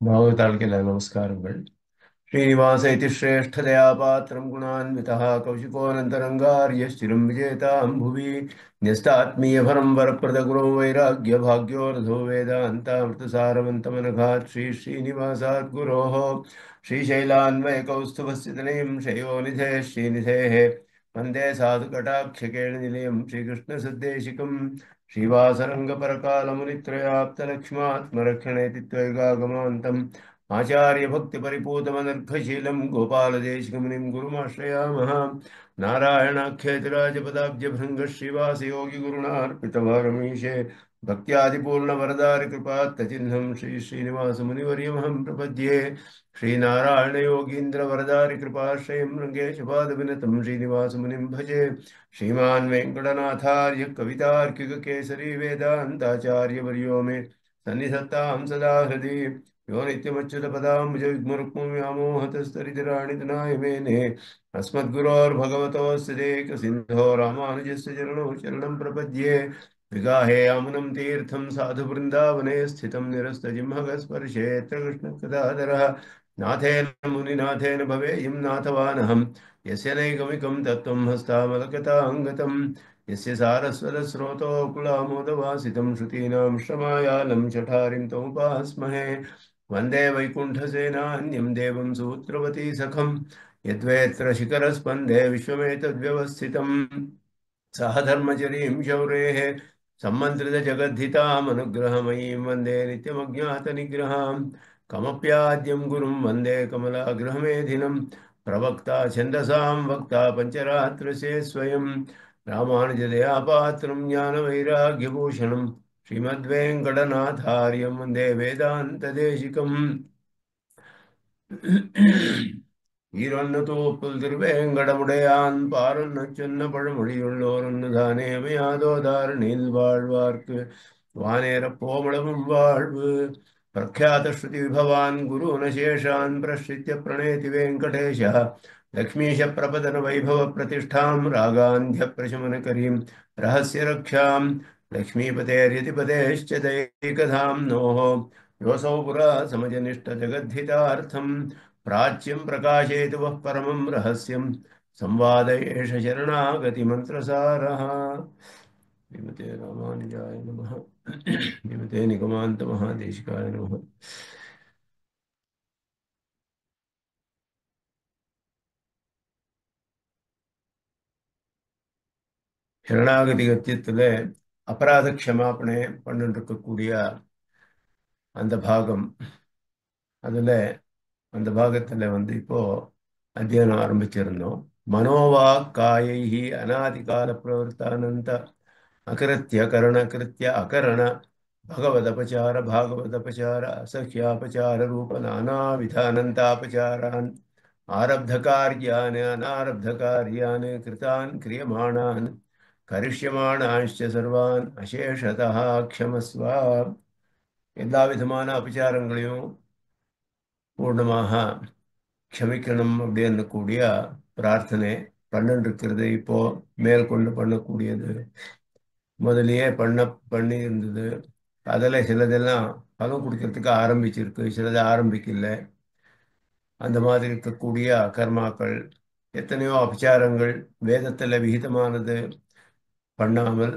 भागवताल नमस्कारங்கள் श्रीनिवास इति श्रेष्ठतया पात्रं गुणान्वितः कौशिकोऽनन्तरङ्गार्यश्चिरं विजेतां भुवि न्यस्तात्मीयभरं वरप्रदगुरो वैराग्यभाग्यो रथो वेदान्तामृतसारवन्तमनघात् श्रीनिवासात् गुरोः श्रीशैलान्वयकौस्तुभस्थितनिं शयोनिधेः श्रीनिधेः वन्दे साधुकटाक्षकेणनिलयं श्रीकृष्णसद्देशिकं श्रीवासरङ्गपरकालमुनित्रयाप्तलक्ष्मात्मरक्षणेति त्वैगागमान्तम् आचार्यभक्तिपरिपूतमनर्घशीलं गोपालदेशिकमुनिं गुरुमाश्रयामः नारायणाख्येतिराजपदाब्जभृङ्गः श्रीवासयोगिगुरुणार्पितवारमीशे भक्त्यादिपूर्णवरदारिकृपात्तचिह्नं श्रीश्रीनिवासमुनिवर्यमहं प्रपद्ये श्रीनारायणयोगीन्द्रवरदारिकृपाश्रयं रङ्गेशपादविनतं श्रीनिवासमुनिं भजे श्रीमान् वेङ्कटनाथार्य कवितार्किककेसरी वेदान्ताचार्यवर्यो मे सन्निधत्तां सदा हृदि यो नित्यमच्युतपदाम्बुजयुग्मरुक्मव्यामोहतस्तरितराणि तनाय अस्मद्गुरोर्भगवतोऽस्य देकसिन्धो रामानुजस्य चरणौ शरणं प्रपद्ये विगाहे अमुनं तीर्थं साधुवृन्दावने स्थितं निरस्तजिह्मगस्पर्शेऽत्र कृष्णकदाधरः नाथेन मुनिनाथेन भवेयं नाथवानहं यस्य नैगमिकं तत्त्वं हस्तामलकताङ्गतं यस्य सारस्वतस्रोतोऽकुलामोदवासितं श्रुतीनां श्रमायालं चठारिं तमुपास्महे वन्दे वैकुण्ठसेनान्यं देवं सूत्रवती सखं यद्वेत्र शिखरस्पन्दे विश्वमेतद्व्यवस्थितं सह धर्मचरीं शौरेः सम्मन्त्रितजगद्धितामनुग्रहमयीं वन्दे नित्यमज्ञातनिग्रहां कमप्याद्यं गुरुं वन्दे कमलागृहमेधिनं प्रवक्ता छन्दसां वक्ता पञ्चरात्रसे स्वयं रामानुजदयापात्रं ज्ञानवैराग्यभूषणं श्रीमद्वेङ्कटनाथार्यं वन्दे वेदान्तदेशिकम् ஈரொன்னு திருவேங்கடமுடையான் பாரொன்னு சொன்ன பழமொழியுள்ளோரொன்னு தானே அமையாதோதாரணில் வாழ்வார்க்கு வானேரப் போமளவும் வாழ்வு பிரக்யாத ஸ்ருதி விபவான் குருன சேஷான் பிரஸ்ரித்ய பிரணேதி வெங்கடேஷ லக்ஷ்மீஷ பிரபதன வைபவ பிரதிஷ்டாம் ராகாந்திய பிரசமனகரீம் ரகசிய ரக்ஷாம் लक्ष्मीपतेर्यतिपतेश्च दैकधाम् नोः योऽसौ पुरा समजनिष्ठजगद्धितार्थम् प्राच्यं प्रकाशयतु वः परमं रहस्यं संवाद एष शरणागतिमन्त्रसारः श्रीमते रामानुजाय नमः श्रीमते निगमान्तमहादेशिकाय नमः शरणागति गத்தியத்துல அபராத க்ஷமாபணை பண்ணிருக்கக்கூடிய அந்த பாகம் அதுல அந்த பாகத்துல இப்போ அத்தியானம் ஆரம்பிச்சிருந்தோம் மனோவா காயைஹி அநாதிகால பிரவர்த்தானந்த அகிருத்திய கரணகிருத்திய அகரண भगवदपचार भागवदपचार असह्यापचार रूप नानाविधानन्तापचारान् आरब्धकार्यान् अनारब्धकार्यान् कृतान् क्रियमाणान् करिष्यमाणांश्च सर्वान् अशेषतः क्षमस्व எல்லா விதமான அபச்சாரங்களையும் பூர்ணமாக க்ஷமிக்கணும் அப்படின்னு கூடிய பிரார்த்தனை பண்ணிருக்கிறது இப்போ மேற்கொண்டு பண்ணக்கூடியது முதலியே பண்ணி இருந்தது அதில் சிலதெல்லாம் பலம் கொடுக்கறதுக்கு ஆரம்பிச்சிருக்கு சிலது ஆரம்பிக்கல அந்த மாதிரி இருக்கக்கூடிய கர்மாக்கள் எத்தனையோ அபச்சாரங்கள் வேதத்தில் விகிதமானது பண்ணாமல்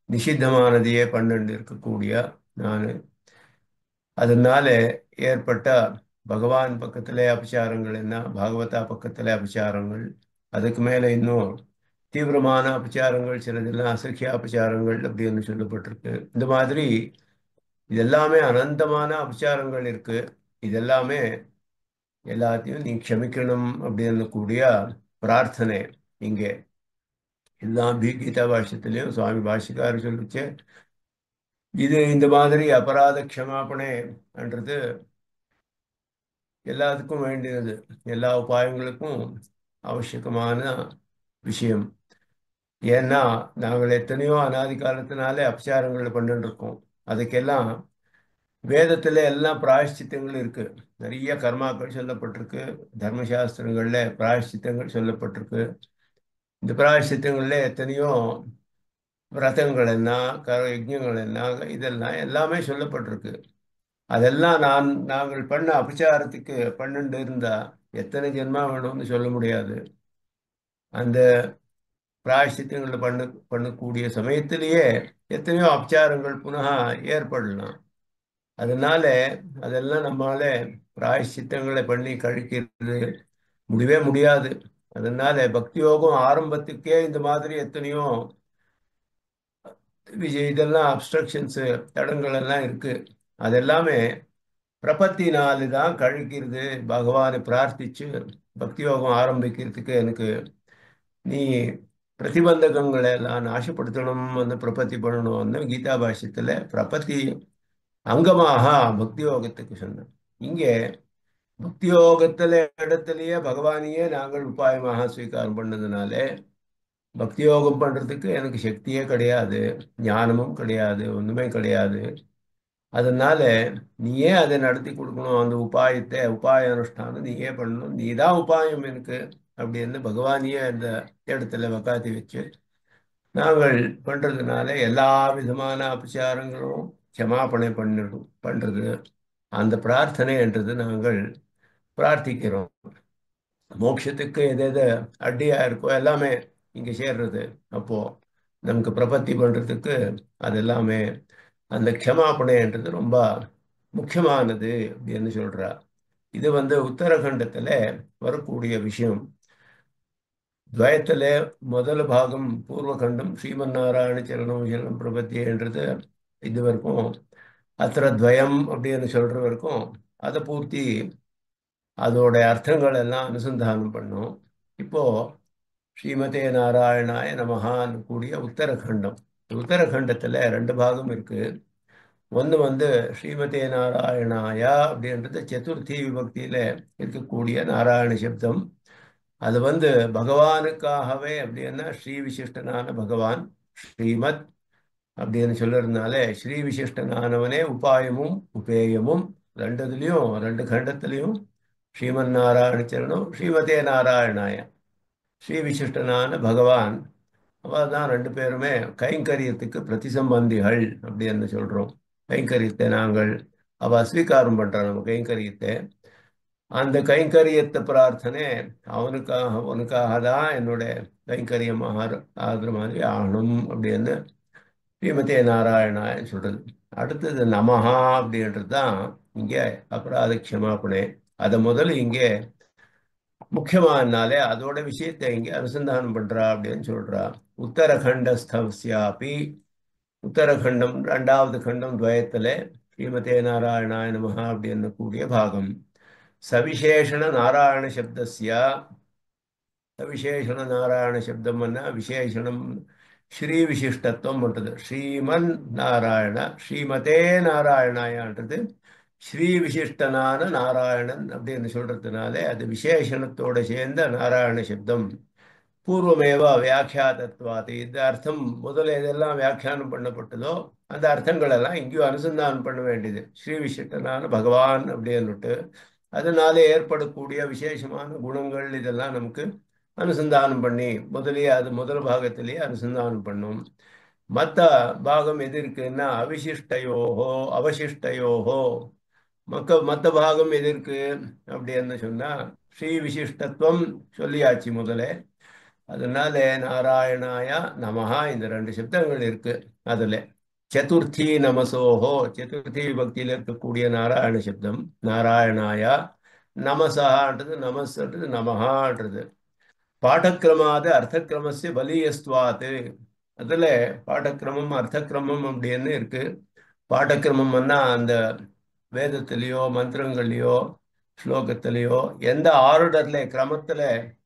நிஷித்தமானதையே பண்ணிட்டு இருக்கக்கூடிய நான் அதனால ஏற்பட்ட பகவான் பக்கத்திலே அபச்சாரங்கள் என்ன பாகவதா பக்கத்திலே அபச்சாரங்கள் அதுக்கு மேலே இன்னும் தீவிரமான அபச்சாரங்கள் சிலதெல்லாம் அசக்கிய அபச்சாரங்கள் அப்படின்னு சொல்லப்பட்டிருக்கு இந்த மாதிரி இதெல்லாமே அனந்தமான அபச்சாரங்கள் இருக்கு இதெல்லாமே எல்லாத்தையும் நீ க்ஷமிக்கணும் அப்படின்னு கூடிய பிரார்த்தனை இங்கே எல்லாம் கீதா பாஷ்யத்திலையும் சுவாமி பாஷ்யக்காரர் சொல்லிச்சு இது இந்த மாதிரி அபராத க்ஷமாபணைன்றது எல்லாத்துக்கும் வேண்டியது எல்லா உபாயங்களுக்கும் அவசியமான விஷயம் ஏன்னா நாங்கள் எத்தனையோ அனாதி காலத்தினாலே அபச்சாரங்கள் பண்ணிட்டு இருக்கோம் அதுக்கெல்லாம் வேதத்தில் எல்லாம் பிராயஷ்சித்தங்கள் இருக்கு நிறைய கர்மாக்கள் சொல்லப்பட்டிருக்கு தர்மசாஸ்திரங்கள்ல பிராயஷ்சித்தங்கள் சொல்லப்பட்டிருக்கு இந்த பிராயஷ்சித்தங்கள்ல எத்தனையோ விரதங்கள் என்ன யஜ்ஞங்கள் என்ன இதெல்லாம் எல்லாமே சொல்லப்பட்டிருக்கு அதெல்லாம் நாங்கள் பண்ண அபச்சாரத்துக்கு பண்ணிட்டு இருந்தா எத்தனை ஜென்மா வேணும்னு சொல்ல முடியாது. அந்த பிராயஷ்சித்தங்களை பண்ணக்கூடிய சமயத்திலேயே எத்தனையோ அபச்சாரங்கள் புனः ஏற்படலாம். அதனால அதெல்லாம் நம்மால பிராயஷ்சித்தங்களை பண்ணி கழிக்கிறது முடியவே முடியாது. அதனால பக்தி யோகம் ஆரம்பத்துக்கே இந்த மாதிரி எத்தனையோ இதெல்லாம் அப்ஸ்ட்ரக்ஷன்ஸ் தடங்கள் எல்லாம் இருக்கு. அதெல்லாமே பிரபத்தினால தான் கழிக்கிறது. பகவானை பிரார்த்திச்சு பக்தி யோகம் ஆரம்பிக்கிறதுக்கு எனக்கு நீ பிரதிபந்தகங்களை எல்லாம் நாசப்படுத்தணும், வந்து பிரபத்தி பண்ணணும்னு கீதா பாஷ்யத்துல பிரபத்தி அங்கமாக பக்தி யோகத்துக்கு சொன்னோம். இங்கே பக்தி யோகத்துல இடத்துலயே பகவானையே நாங்கள் உபாயமாக ஸ்வீகாரம் பண்ணதுனால பக்தி யோகம் பண்றதுக்கு எனக்கு சக்தியே கிடையாது, ஞானமும் கிடையாது, ஒண்ணுமே கிடையாது. அதனால நீயே அதை நடத்தி கொடுக்கணும். அந்த உபாயத்தை உபாய அனுஷ்டானம் நீயே பண்ணணும், நீதான் உபாயம் எனக்கு அப்படின்னு பகவானையே அந்த இடத்துல உக்காத்தி வச்சு நாங்கள் பண்றதுனால எல்லா விதமான அபச்சாரங்களும் க்ஷமாபணை பண்றது அந்த பிரார்த்தனை என்றது நாங்கள் பிரார்த்திக்கிறோம். மோட்சத்துக்கு எது எது அடியா இருக்கோ எல்லாமே இங்க சேர்றது. அப்போ நமக்கு பிரபத்தி பண்றதுக்கு அது எல்லாமே அந்த க்ஷமாபணைன்றது ரொம்ப முக்கியமானது அப்படின்னு சொல்றா. இது வந்து உத்தரகண்டத்துல வரக்கூடிய விஷயம். துவயத்துல முதல் பாகம் பூர்வகண்டம் ஸ்ரீமன் நாராயண சரணம் சரணம் பிரபத்தியன்றது இது வரைக்கும் அத்திர துவயம் அப்படின்னு சொல்ற வரைக்கும் அதை பூர்த்தி அதோட அர்த்தங்கள் எல்லாம் அனுசந்தானம் பண்ணோம். இப்போ ஸ்ரீமதே நாராயணாய நமஹான்னு கூடிய உத்தரகண்டம். உத்தரகண்டத்துல ரெண்டு பாகம் இருக்கு. ஒன்று வந்து ஸ்ரீமதே நாராயணாயா அப்படின்றது சதுர்த்தி விபக்தியில இருக்கக்கூடிய நாராயண சப்தம். அது வந்து பகவானுக்காகவே அப்படின்னா ஸ்ரீ விசிஷ்டனான பகவான் ஸ்ரீமத் அப்படின்னு சொல்றதுனால ஸ்ரீ விசிஷ்டனானவனே உபாயமும் உபேயமும் ரெண்டுதுலயும் ரெண்டு கண்டத்திலையும் ஸ்ரீமன் நாராயண சரணம் ஸ்ரீமதே நாராயணாய ஸ்ரீ விசிஷ்டனான பகவான் அவள் தான் ரெண்டு பேருமே கைங்கரியத்துக்கு பிரதிசம்பந்திகள் அப்படின்னு சொல்றோம். கைங்கரியத்தை நாங்கள் அவ ஸ்வீகாரம் பண்ற நம்ம கைங்கரியத்தை அந்த கைங்கரியத்தை பிரார்த்தனை அவனுக்காக தான் என்னோட கைங்கரியம் ஆகிற மாதிரி ஆகணும் அப்படின்னு ஸ்ரீமதே நாராயணான்னு சொல்றது. அடுத்தது நமஹா அப்படின்றது தான் இங்கே அபராத க்ஷமாபணை. அதை முதல்ல இங்கே முக்கியமானாலே அதோட விஷயத்தை இங்கே அனுசந்தானம் பண்றா அப்படின்னு சொல்றா. உத்தரகண்டஸ்தியாபி உத்தரகண்டம் ரெண்டாவது கண்டம் துவயத்துல ஸ்ரீமதே நாராயணாய நமஹா அப்படின்னு கூடிய பாகம். சவிசேஷண நாராயண சப்தஸ்ய சவிசேஷண நாராயண சப்தம் விசேஷணம் ஸ்ரீ விசிஷ்டத்துவம் பண்றது. ஸ்ரீமன் நாராயண ஸ்ரீமதே நாராயணாயான்றது ஸ்ரீ விசிஷ்டனான நாராயணன் அப்படின்னு சொல்றதுனால அது விசேஷணத்தோட சேர்ந்த நாராயண சப்தம். பூர்வமேவ வியாக்கியாதத்வாது இந்த அர்த்தம் முதல்ல எதெல்லாம் வியாக்கியானம் பண்ணப்பட்டதோ அந்த அர்த்தங்கள் எல்லாம் இங்கேயும் அனுசந்தானம் பண்ண வேண்டியது. ஸ்ரீ விசிஷ்டனான பகவான் அப்படின்னுட்டு அதனாலே ஏற்படக்கூடிய விசேஷமான குணங்கள் இதெல்லாம் நமக்கு அனுசந்தானம் பண்ணி முதலியே அது முதல் பாகத்திலேயே அனுசந்தானம் பண்ணும். மற்ற பாகம் எது இருக்குன்னா அவிசிஷ்டயோகோ அவசிஷ்டயோகோ மற்ற பாகம் எது இருக்கு அப்படின்னு சொன்னா ஸ்ரீ விசிஷ்டத்துவம் சொல்லியாச்சு முதலே. அதனால நாராயணாய நமஹா இந்த ரெண்டு சப்தங்கள் இருக்கு. அதுல சதுர்த்தி நமசோஹோ சதுர்த்தி விபக்தியில இருக்கக்கூடிய நாராயண சப்தம் நாராயணாயா. நமசஹான்றது நமஸ்ன்றது நமஹான்றது பாடக்கிரமாத அர்த்தக்கிரமஸ்ய பலியஸ்துவாத்து. அதுல பாடக்கிரமம் அர்த்தக்கிரமம் அப்படின்னு இருக்கு. பாடக்கிரமம்னா அந்த வேதத்திலேயோ மந்திரங்கள்லையோ ஸ்லோகத்திலேயோ எந்த ஆர்டர்ல கிரமத்துல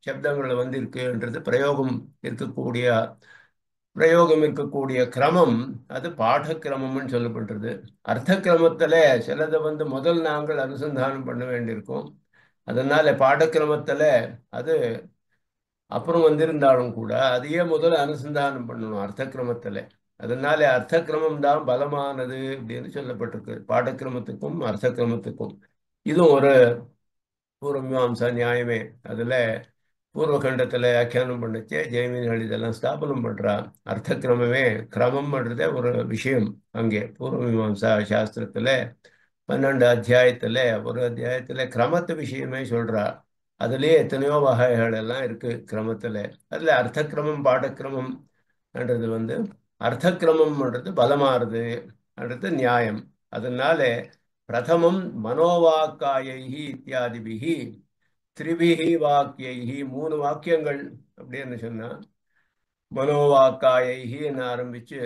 சப்தங்கள் வந்து இருக்குன்றது பிரயோகம் இருக்கக்கூடிய கிரமம் அது பாடக்கிரமம்னு சொல்லப்படுறது. அர்த்த கிரமத்துல சிலதை வந்து முதல் நாங்கள் அனுசந்தானம் பண்ண வேண்டியிருக்கும். அதனால பாடக்கிரமத்துல அது அப்புறம் வந்திருந்தாலும் கூட அதையே முதல்ல அனுசந்தானம் பண்ணணும் அர்த்த கிரமத்துல. அதனால அர்த்த கிரமம் தான் பலமானது அப்படின்னு சொல்லப்பட்டிருக்கு பாடக்கிரமத்துக்கும் அர்த்த கிரமத்துக்கும். இதுவும் ஒரு பூர்வமீமாம்சா நியாயமே. அதுல பூர்வகண்டத்துல வியாக்கியானம் பண்ணுச்சே ஜெயமீன்கள் இதெல்லாம் ஸ்தாபனம் பண்றா. அர்த்த கிரமமே கிரமம் பண்றதே ஒரு விஷயம் அங்கே பூர்வமீமாம்சா சாஸ்திரத்துல 12 அத்தியாயத்துல ஒரு அத்தியாயத்துல கிரமத்து விஷயமே சொல்றா. அதுலயே எத்தனையோ வகைகள் எல்லாம் இருக்கு கிரமத்துல. அதுல அர்த்த கிரமம் பாடக்கிரமம்ன்றது அர்த்த கிரமம்ன்றது பலமாறுது அடுத்து நியாயம். அதனால பிரதமம் மனோவாக்காயைஹி இத்தியாதிபிகி திரிபிகி வாக்கியைஹி 3 வாக்கியங்கள் அப்படின்னு சொன்னா மனோவாக்காயைன்னு ஆரம்பிச்சு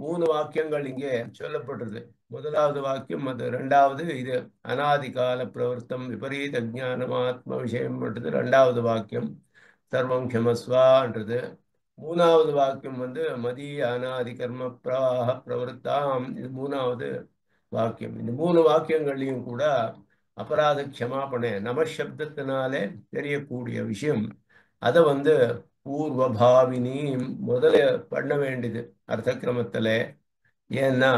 3 வாக்கியங்கள் இங்கே சொல்லப்படுறது. முதலாவது வாக்கியம் அது. ரெண்டாவது இது அனாதி கால பிரவர்த்தம் விபரீத ஜானம் ஆத்ம விஷயம்ன்றது ரெண்டாவது வாக்கியம். சர்வம் க்ஷமஸ்வான்றது. மூணாவது வாக்கியம் மதிய அனாதி கர்ம பிரவாக பிரவருத்தாம், இது மூணாவது வாக்கியம். இந்த 3 வாக்கியங்கள்லையும் கூட அபராத க்ஷமாபணை நமசப்தத்தினாலே தெரியக்கூடிய விஷயம். அதை பூர்வபாவினி முதல்ல பண்ண வேண்டியது அர்த்த கிரமத்துல. ஏன்னா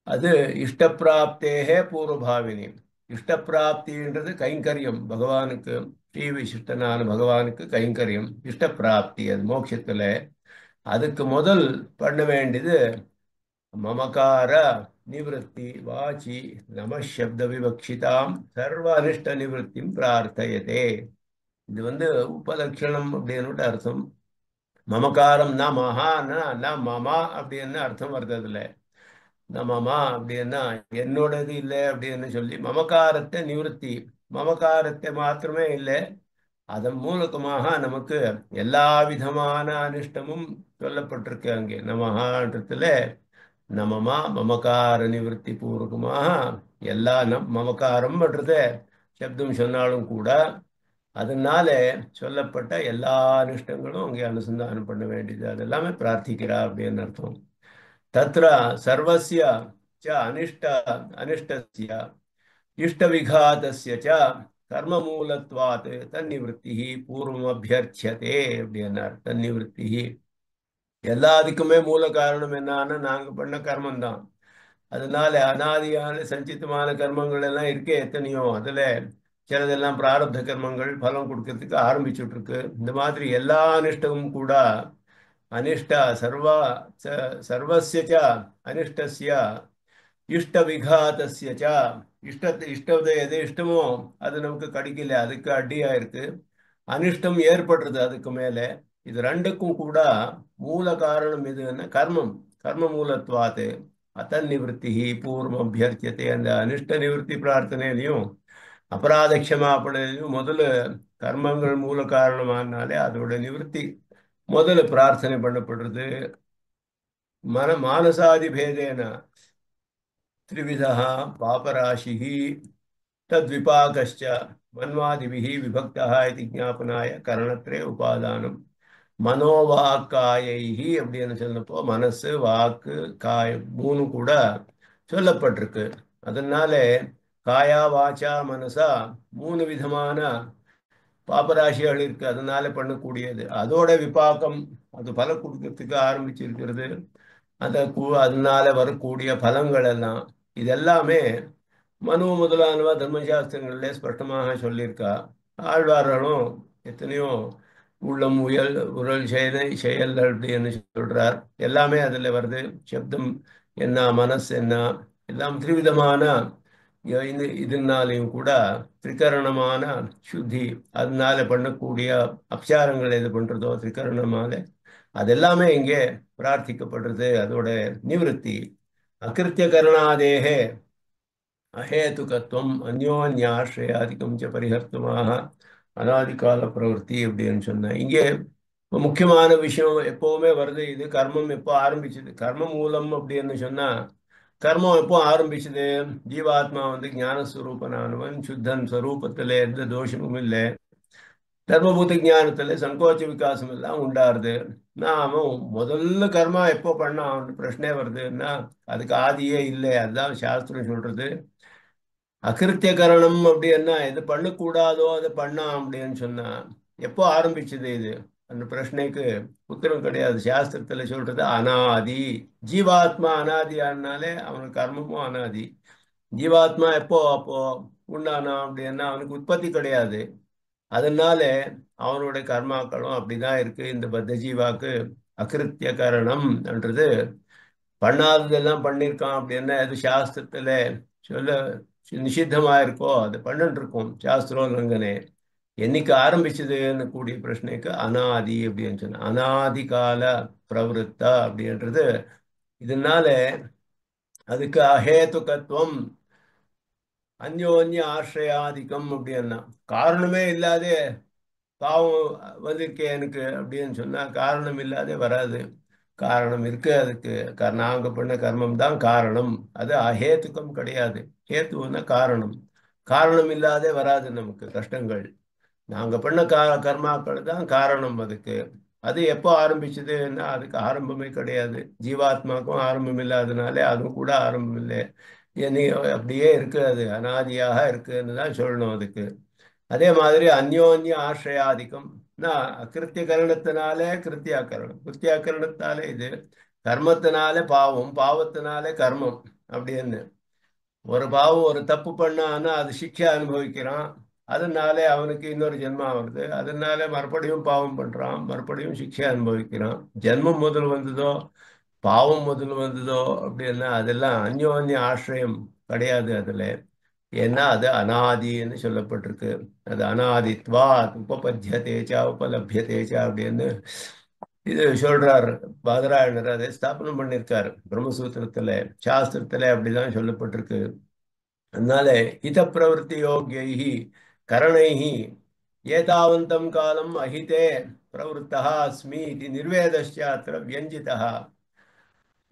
அது இஷ்டப்பிராப்தேகே பூர்வபாவினி. இஷ்டப்பிராப்தின்றது கைங்கரியம் பகவானுக்கு. ஸ்ரீ விசிஷ்டனான பகவானுக்கு கைங்கரியம் இஷ்டப்பிராப்தி. அது மோட்சத்துல அதுக்கு முதல் பண்ண வேண்டியது மமகார நிவத்தி வாச்சி நமசப்த விவக்ஷிதாம் சர்வ அனிஷ்ட நிவத்தியும் பிரார்த்தயதே. இது உபலட்சணம் அப்படின்னு அர்த்தம். மமகாரம் ந மகா ந மமா அப்படின்னு அர்த்தம் வருது அதுல. ந மமா அப்படின்னா என்னோடது இல்லை அப்படின்னு சொல்லி மமகாரத்தை நிவர்த்தி. மமகாரத்தை மாத்திரமே இல்லை, அதன் மூலகமாக நமக்கு எல்லா விதமான அனிஷ்டமும் சொல்லப்பட்டிருக்கு அங்கே நமகான்றத்துல. நமமா மமகார நிவர்த்தி பூர்வகமாக எல்லா மமகாரம் பண்றத சப்தம் சொன்னாலும் கூட அதனால சொல்லப்பட்ட எல்லா அனிஷ்டங்களும் அங்கே அனுசந்தானம் பண்ண வேண்டியது. அதெல்லாமே பிரார்த்திக்கிறா அப்படின்னு அர்த்தம். தத்ர சர்வஸ்ய ச அனிஷ்ட அனிஷ்டஸ்ய இஷ்டவிகாதஸ்ய ச கர்மமூலத்வாத் தன்னிவೃತ್ತಿ பூர்வம் அபியர்ச்சியதே அப்படின்னார். தன்னிவೃತ್ತಿ எல்லாத்துக்குமே மூல காரணம் என்னன்னா நாங்க பண்ண கர்மம் தான். அதனால அனாதியான சஞ்சிதமான கர்மங்கள் எல்லாம் இருக்கே எத்தனையோ. அதுல சிலதெல்லாம் பிராரப்த கர்மங்கள் பலம் கொடுக்கறதுக்கு ஆரம்பிச்சுட்டு இருக்கு. இந்த மாதிரி எல்லா அனிஷ்டமும் கூட அனிஷ்ட சர்வஸ்ய ச அனிஷ்டஸ்ய இஷ்ட விகாதஸ்ய ச இஷ்டத்தை எது இஷ்டமோ அது நமக்கு கிடைக்கல, அதுக்கு அடியா இருக்கு. அனிஷ்டம் ஏற்படுறது அதுக்கு மேல. இது ரெண்டுக்கும் கூட மூல காரணம் எதுன்னா கர்மம். கர்ம மூலத்வாத்து அத்தன் நிவೃತ್ತಿ பூர்வம் அபியர்த்தியத்தை. அந்த அனிஷ்ட நிவೃತ್ತಿ பிரார்த்தனையிலையும் அபராத க்ஷமாபணையிலையும் முதல்ல கர்மங்கள் மூல காரணமானாலே அதோட நிவೃತ್ತಿ முதல்ல பிரார்த்தனை பண்ணப்படுறது. மானசாதி பேதேன திரிவிதா பாபராசிः தத்விபாகश्च மன்வாதிபிः விபக்தः इति ज्ञापनाय கரணத்ரே உபாதானம். மனோவாக்காயைஹி அப்படின்னு சொன்னப்போ மனசு வாக்கு காய் மூணு கூட சொல்லப்பட்டிருக்கு. அதனால காயா வாச்சா மனசா 3 விதமான பாபராசிகள் இருக்கு. அதனால பண்ணக்கூடியது அதோட விபாக்கம். அது பலம் கொடுக்கறதுக்கு ஆரம்பிச்சிருக்கிறது. அதனால வரக்கூடிய பலங்கள் எல்லாம் இதெல்லாமே மனு முதலானவ தர்மசாஸ்திரங்களிலே ஸ்பஷ்டமாக சொல்லியிருக்கா. ஆழ்வார்களும் எத்தனையோ உள்ளம் உரல் செயல் அப்படின்னு சொல்றார். எல்லாமே அதுல வருது. சப்தம் என்ன மனசு என்ன எல்லாம் திரிவிதமான இதனாலையும் கூட திரிகரணமான சுத்தி. அதனால பண்ணக்கூடிய அப்சாரங்கள் எது பண்றதோ திரிகரணமால அதெல்லாமே இங்கே பிரார்த்திக்கப்படுறது. அதோட நிவೃತ್ತಿ அகிருத்திய கரணாதேகே அஹேதுகத்துவம் அந்யோன்யாஸ்ரயாதிக்கம் ச பரிஹர்த்தமாக அனாதிகால பிரவருத்தி அப்படின்னு சொன்னேன். இங்கே முக்கியமான விஷயம் எப்பவுமே வருது. இது கர்மம் எப்போ ஆரம்பிச்சது, கர்ம மூலம் அப்படின்னு சொன்னா கர்மம் எப்போ ஆரம்பிச்சது? ஜீவாத்மா ஞானஸ்வரூபனானவன் சுத்தன் ஸ்வரூபத்துல எந்த தோஷமும் இல்லை. தர்மபூத ஞானத்துல சங்கோச்ச விகாசம் எல்லாம் உண்டாருது. நாமும் முதல்ல கர்மா எப்போ பண்ணா பிரச்சனை வருதுன்னா அதுக்கு ஆதியே இல்லை. அதுதான் சாஸ்திரம் சொல்றது. அகிருத்திய கரணம் அப்படின்னா எது பண்ணக்கூடாதோ அதை பண்ணாம் அப்படின்னு சொன்னா எப்போ ஆரம்பிச்சது இது அந்த பிரச்சனைக்கு உத்தரவு கிடையாது. சாஸ்திரத்துல சொல்றது அனாதி. ஜீவாத்மா அனாதி ஆனாலே அவனுக்கு கர்மமும் அனாதி. ஜீவாத்மா எப்போ அப்போ உண்டானா அப்படின்னா அவனுக்கு உற்பத்தி கிடையாது. அதனால அவனுடைய கர்மாக்களும் அப்படிதான் இருக்கு. இந்த பத்த ஜீவாக்கு அகிருத்திய கரணம் என்றது பண்ணாததெல்லாம் பண்ணியிருக்கான் அப்படின்னா அது சாஸ்திரத்துல சொல்ல நிஷித்தமா இருக்கோ அது பண்ணிட்டு இருக்கோம் சாஸ்திரோல்லங்கனே. என்னைக்கு ஆரம்பிச்சதுன்னு கூடிய பிரச்சனைக்கு அனாதி அப்படின்னு சொன்ன அனாதி கால பிரவருத்தா அப்படின்றது. இதனால அதுக்கு அஹேதுகத்துவம் அந்யோன்ய ஆசிரயாதிக்கம் அப்படின்னா காரணமே இல்லாதே பாவம் வந்திருக்கே எனக்கு அப்படின்னு சொன்னா காரணம் இல்லாதே வராது. காரணம் இருக்கு அதுக்கு. நாங்க பண்ண கர்மம் தான் காரணம். அது அஹேத்துக்கம் கிடையாது. ஹேத்துவன்னா காரணம். காரணம் இல்லாதே வராது நமக்கு கஷ்டங்கள். நாங்க பண்ண கர்மாக்கள் தான் காரணம் அதுக்கு. அது எப்போ ஆரம்பிச்சதுன்னா அதுக்கு ஆரம்பமே கிடையாது. ஜீவாத்மாக்கும் ஆரம்பம் இல்லாதனாலே அதுவும் கூட ஆரம்பம் இல்லை. இனி அப்படியே இருக்கு. அது அனாதியாக இருக்குன்னு தான் சொல்லணும் அதுக்கு. அதே மாதிரி அந்யோன்ய ஆசிரயாதிக்கம். கிருத்தியகரணத்தினாலே கிருத்தியாக்கரணம், கிருத்தியாக்கரணத்தாலே இது, கர்மத்தினாலே பாவம், பாவத்தினாலே கர்மம் அப்படின்னு. ஒரு பாவம் ஒரு தப்பு பண்ணான்னா அது சிக்ஷை அனுபவிக்கிறான். அதனாலே அவனுக்கு இன்னொரு ஜென்மம் வருது. அதனால மறுபடியும் பாவம் பண்றான், மறுபடியும் சிக்ஷை அனுபவிக்கிறான். ஜென்மம் முதல் வந்ததோ பாவம் முதல் வந்ததோ அப்படின்னா அதெல்லாம் அந்யோன்ய ஆசிரியம் கிடையாது அதுல. ஏன்னா அது அனாதின்னு சொல்லப்பட்டிருக்கு. அது அனாதித்வா உபபத்தியதேச்சா உபலபியதேச்சா அப்படின்னு இது சொல்றார் பாதராயணர். அதை ஸ்தாபனம் பண்ணியிருக்காரு பிரம்மசூத்திரத்துல. சாஸ்திரத்துல அப்படிதான் சொல்லப்பட்டிருக்கு. அதனால ஹித பிரவருத்தி யோகியைஹி கரணைஹி ஏதாவந்தம் காலம் அஹிதே பிரவருத்தா அஸ்மி இது நிர்வேதஸ்யாத்திர வியஞ்சிதா.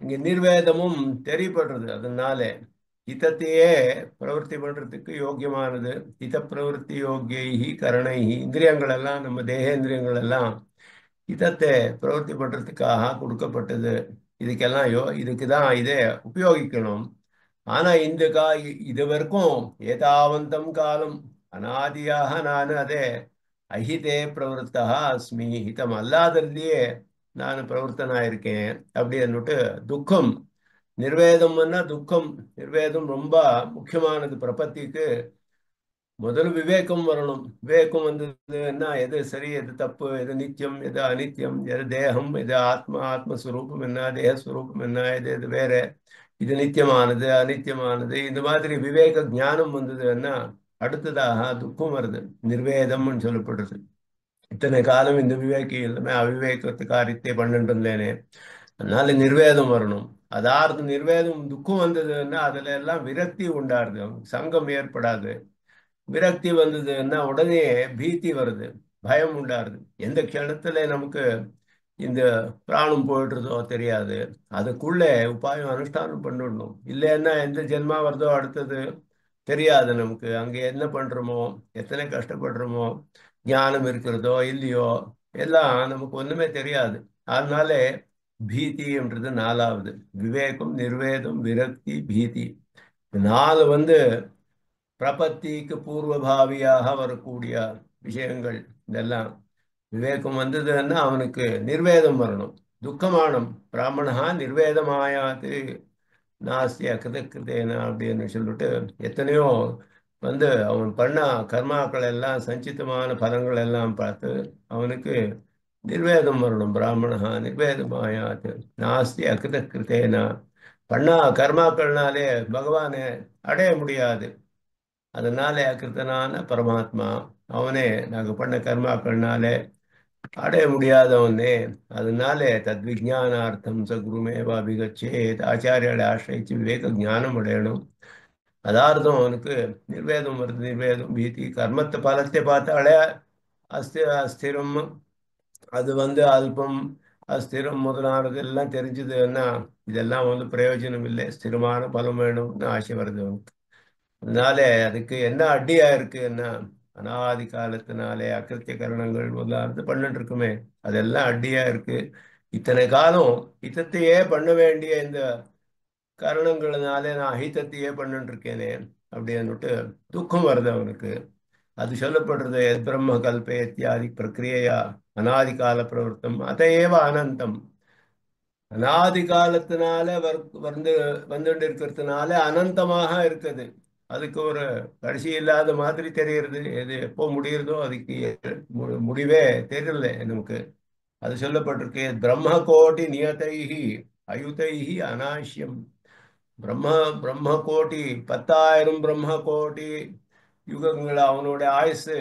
இங்க நிர்வேதமும் தெரியப்படுறது. அதனால ஹிதத்தையே பிரவருத்தி பண்றதுக்கு யோக்கியமானது. ஹித பிரவருத்தி யோகியைஹி கரணைஹி இந்திரியங்கள் எல்லாம் நம்ம தேகேந்திரியங்கள் எல்லாம் ஹிதத்தை பிரவருத்தி பண்றதுக்காக கொடுக்கப்பட்டது. இதுக்கெல்லாம் இதுக்கு தான் இதை உபயோகிக்கணும். ஆனா இந்த இது வரைக்கும் ஏதாவந்தம் காலம் அனாதியாக நான் அதே அஹிதே பிரவருத்தா அஸ்மி ஹிதம் அல்லாததுலயே நான் பிரவருத்தனா இருக்கேன் அப்படின்னுட்டு துக்கம். நிர்வேதம்னா துக்கம். நிர்வேதம் ரொம்ப முக்கியமானது பிரபத்திக்கு. முதல்ல விவேகம் வரணும். விவேகம் வந்ததுன்னா எது சரி எது தப்பு, எது நித்தியம் எது அனித்தியம், எது தேகம் எது ஆத்மா, ஆத்மஸ்வரூபம் என்ன, தேகஸ்வரூபம் என்ன, எது எது வேற, இது நித்தியமானது அனித்தியமானது, இந்த மாதிரி விவேக ஞானம் வந்ததுன்னா அடுத்ததாக துக்கம் வருது. நிர்வேதம்னு சொல்லப்படுறது. இத்தனை காலம் இந்த விவேகி எல்லாமே அவிவேகத்து காரியத்தை பண்ணிட்டு இருந்தேனே. அதனால நிர்வேதம் வரணும். அதாவது நிர்வேதம் துக்கம் வந்ததுன்னா அதுல எல்லாம் விரக்தி உண்டாருது, சங்கம் ஏற்படாது. விரக்தி வந்ததுன்னா உடனே பீதி வருது, பயம் உண்டாருது. எந்த க்ஷணத்துல நமக்கு இந்த பிராணம் போயிடுறதோ தெரியாது. அதுக்குள்ளே உபாயம் அனுஷ்டானம் பண்ணிடணும். இல்லைன்னா எந்த ஜென்மா வருதோ அடுத்தது தெரியாது நமக்கு. அங்கே என்ன பண்றோமோ, எத்தனை கஷ்டப்படுறோமோ, ஞானம் இருக்கிறதோ இல்லையோ, எல்லாம் நமக்கு ஒண்ணுமே தெரியாது. அதனால பீதின்றது நாலாவது. விவேகம், நிர்வேதம், விரக்தி, பீதி. நாலு பிரபத்திக்கு பூர்வபாவியாக வரக்கூடிய விஷயங்கள். இதெல்லாம் விவேகம் வந்ததுன்னா அவனுக்கு நிர்வேதம் வரணும். துக்கமானம் பிராமணா நிர்வேதமாயாது நாஸ்தி அகிருத கிருதேனா அப்படின்னு சொல்லிட்டு எத்தனையோ அவன் பண்ண கர்மாக்கள் எல்லாம் சஞ்சிதமான பலங்கள் எல்லாம் பார்த்து அவனுக்கு நிர்வேதம் வரணும். பிராமணா நிர்வேதமாயாது நாஸ்தி அகிருத கிருதேனா. பண்ணா கர்மாக்கள்னாலே பகவானை அடைய முடியாது. அதனாலே அகிருத்தனான பரமாத்மா அவனே நாங்க பண்ண கர்மாக்கள்னாலே அடைய முடியாதவனே. அதனாலே தத்விஜானார்த்தம் சகுருமேவ அபிகச்சேத் ஆச்சாரியால ஆசிரியிச்சு விவேக ஞானம் அடையணும். அதார்த்தம் அவனுக்கு நிர்வேதம் வருது. நிர்வேதம் பீதி கர்மத்தை பலத்தை பார்த்தாலே அஸ்திரம், அது அல்பம், அஸ்திரம் முதலானது எல்லாம் தெரிஞ்சதுன்னா இதெல்லாம் பிரயோஜனம் இல்லை. ஸ்திரமான பலம் வேணும்னு ஆசை வருது அவனுக்கு. அதனால அதுக்கு என்ன அடியா இருக்குன்னா அனாதி காலத்தினாலே அக்கிருத்திய கரணங்கள் முதலானது பண்ணிட்டு இருக்குமே அதெல்லாம் அடியா இருக்கு. இத்தனை காலம் ஹிதத்தையே பண்ண வேண்டிய இந்த கரணங்களினாலே நான் அஹிதத்தையே பண்ணிட்டு இருக்கேனே அப்படின்னுட்டு துக்கம் வருது அவனுக்கு. அது சொல்லப்படுறது பிரம்ம கல்பே இத்தியாதி பிரக்கிரியா அனாதி கால பிரவருத்தம் அதையேவ அனந்தம். அனாதி காலத்தினால வந்துட்டு இருக்கிறதுனால அனந்தமாக இருக்குது. அதுக்கு ஒரு கடைசி இல்லாத மாதிரி தெரியுறது. எது எப்போ முடியுறதோ அதுக்கு முடிவே தெரியல நமக்கு. அது சொல்லப்பட்டிருக்கு பிரம்ம கோடி நியதைஹி அயுதைஹி அநாசியம். பிரம்ம பிரம்ம கோட்டி 10,000 பிரம்ம கோட்டி யுகங்கள் அவனுடைய ஆயுசு.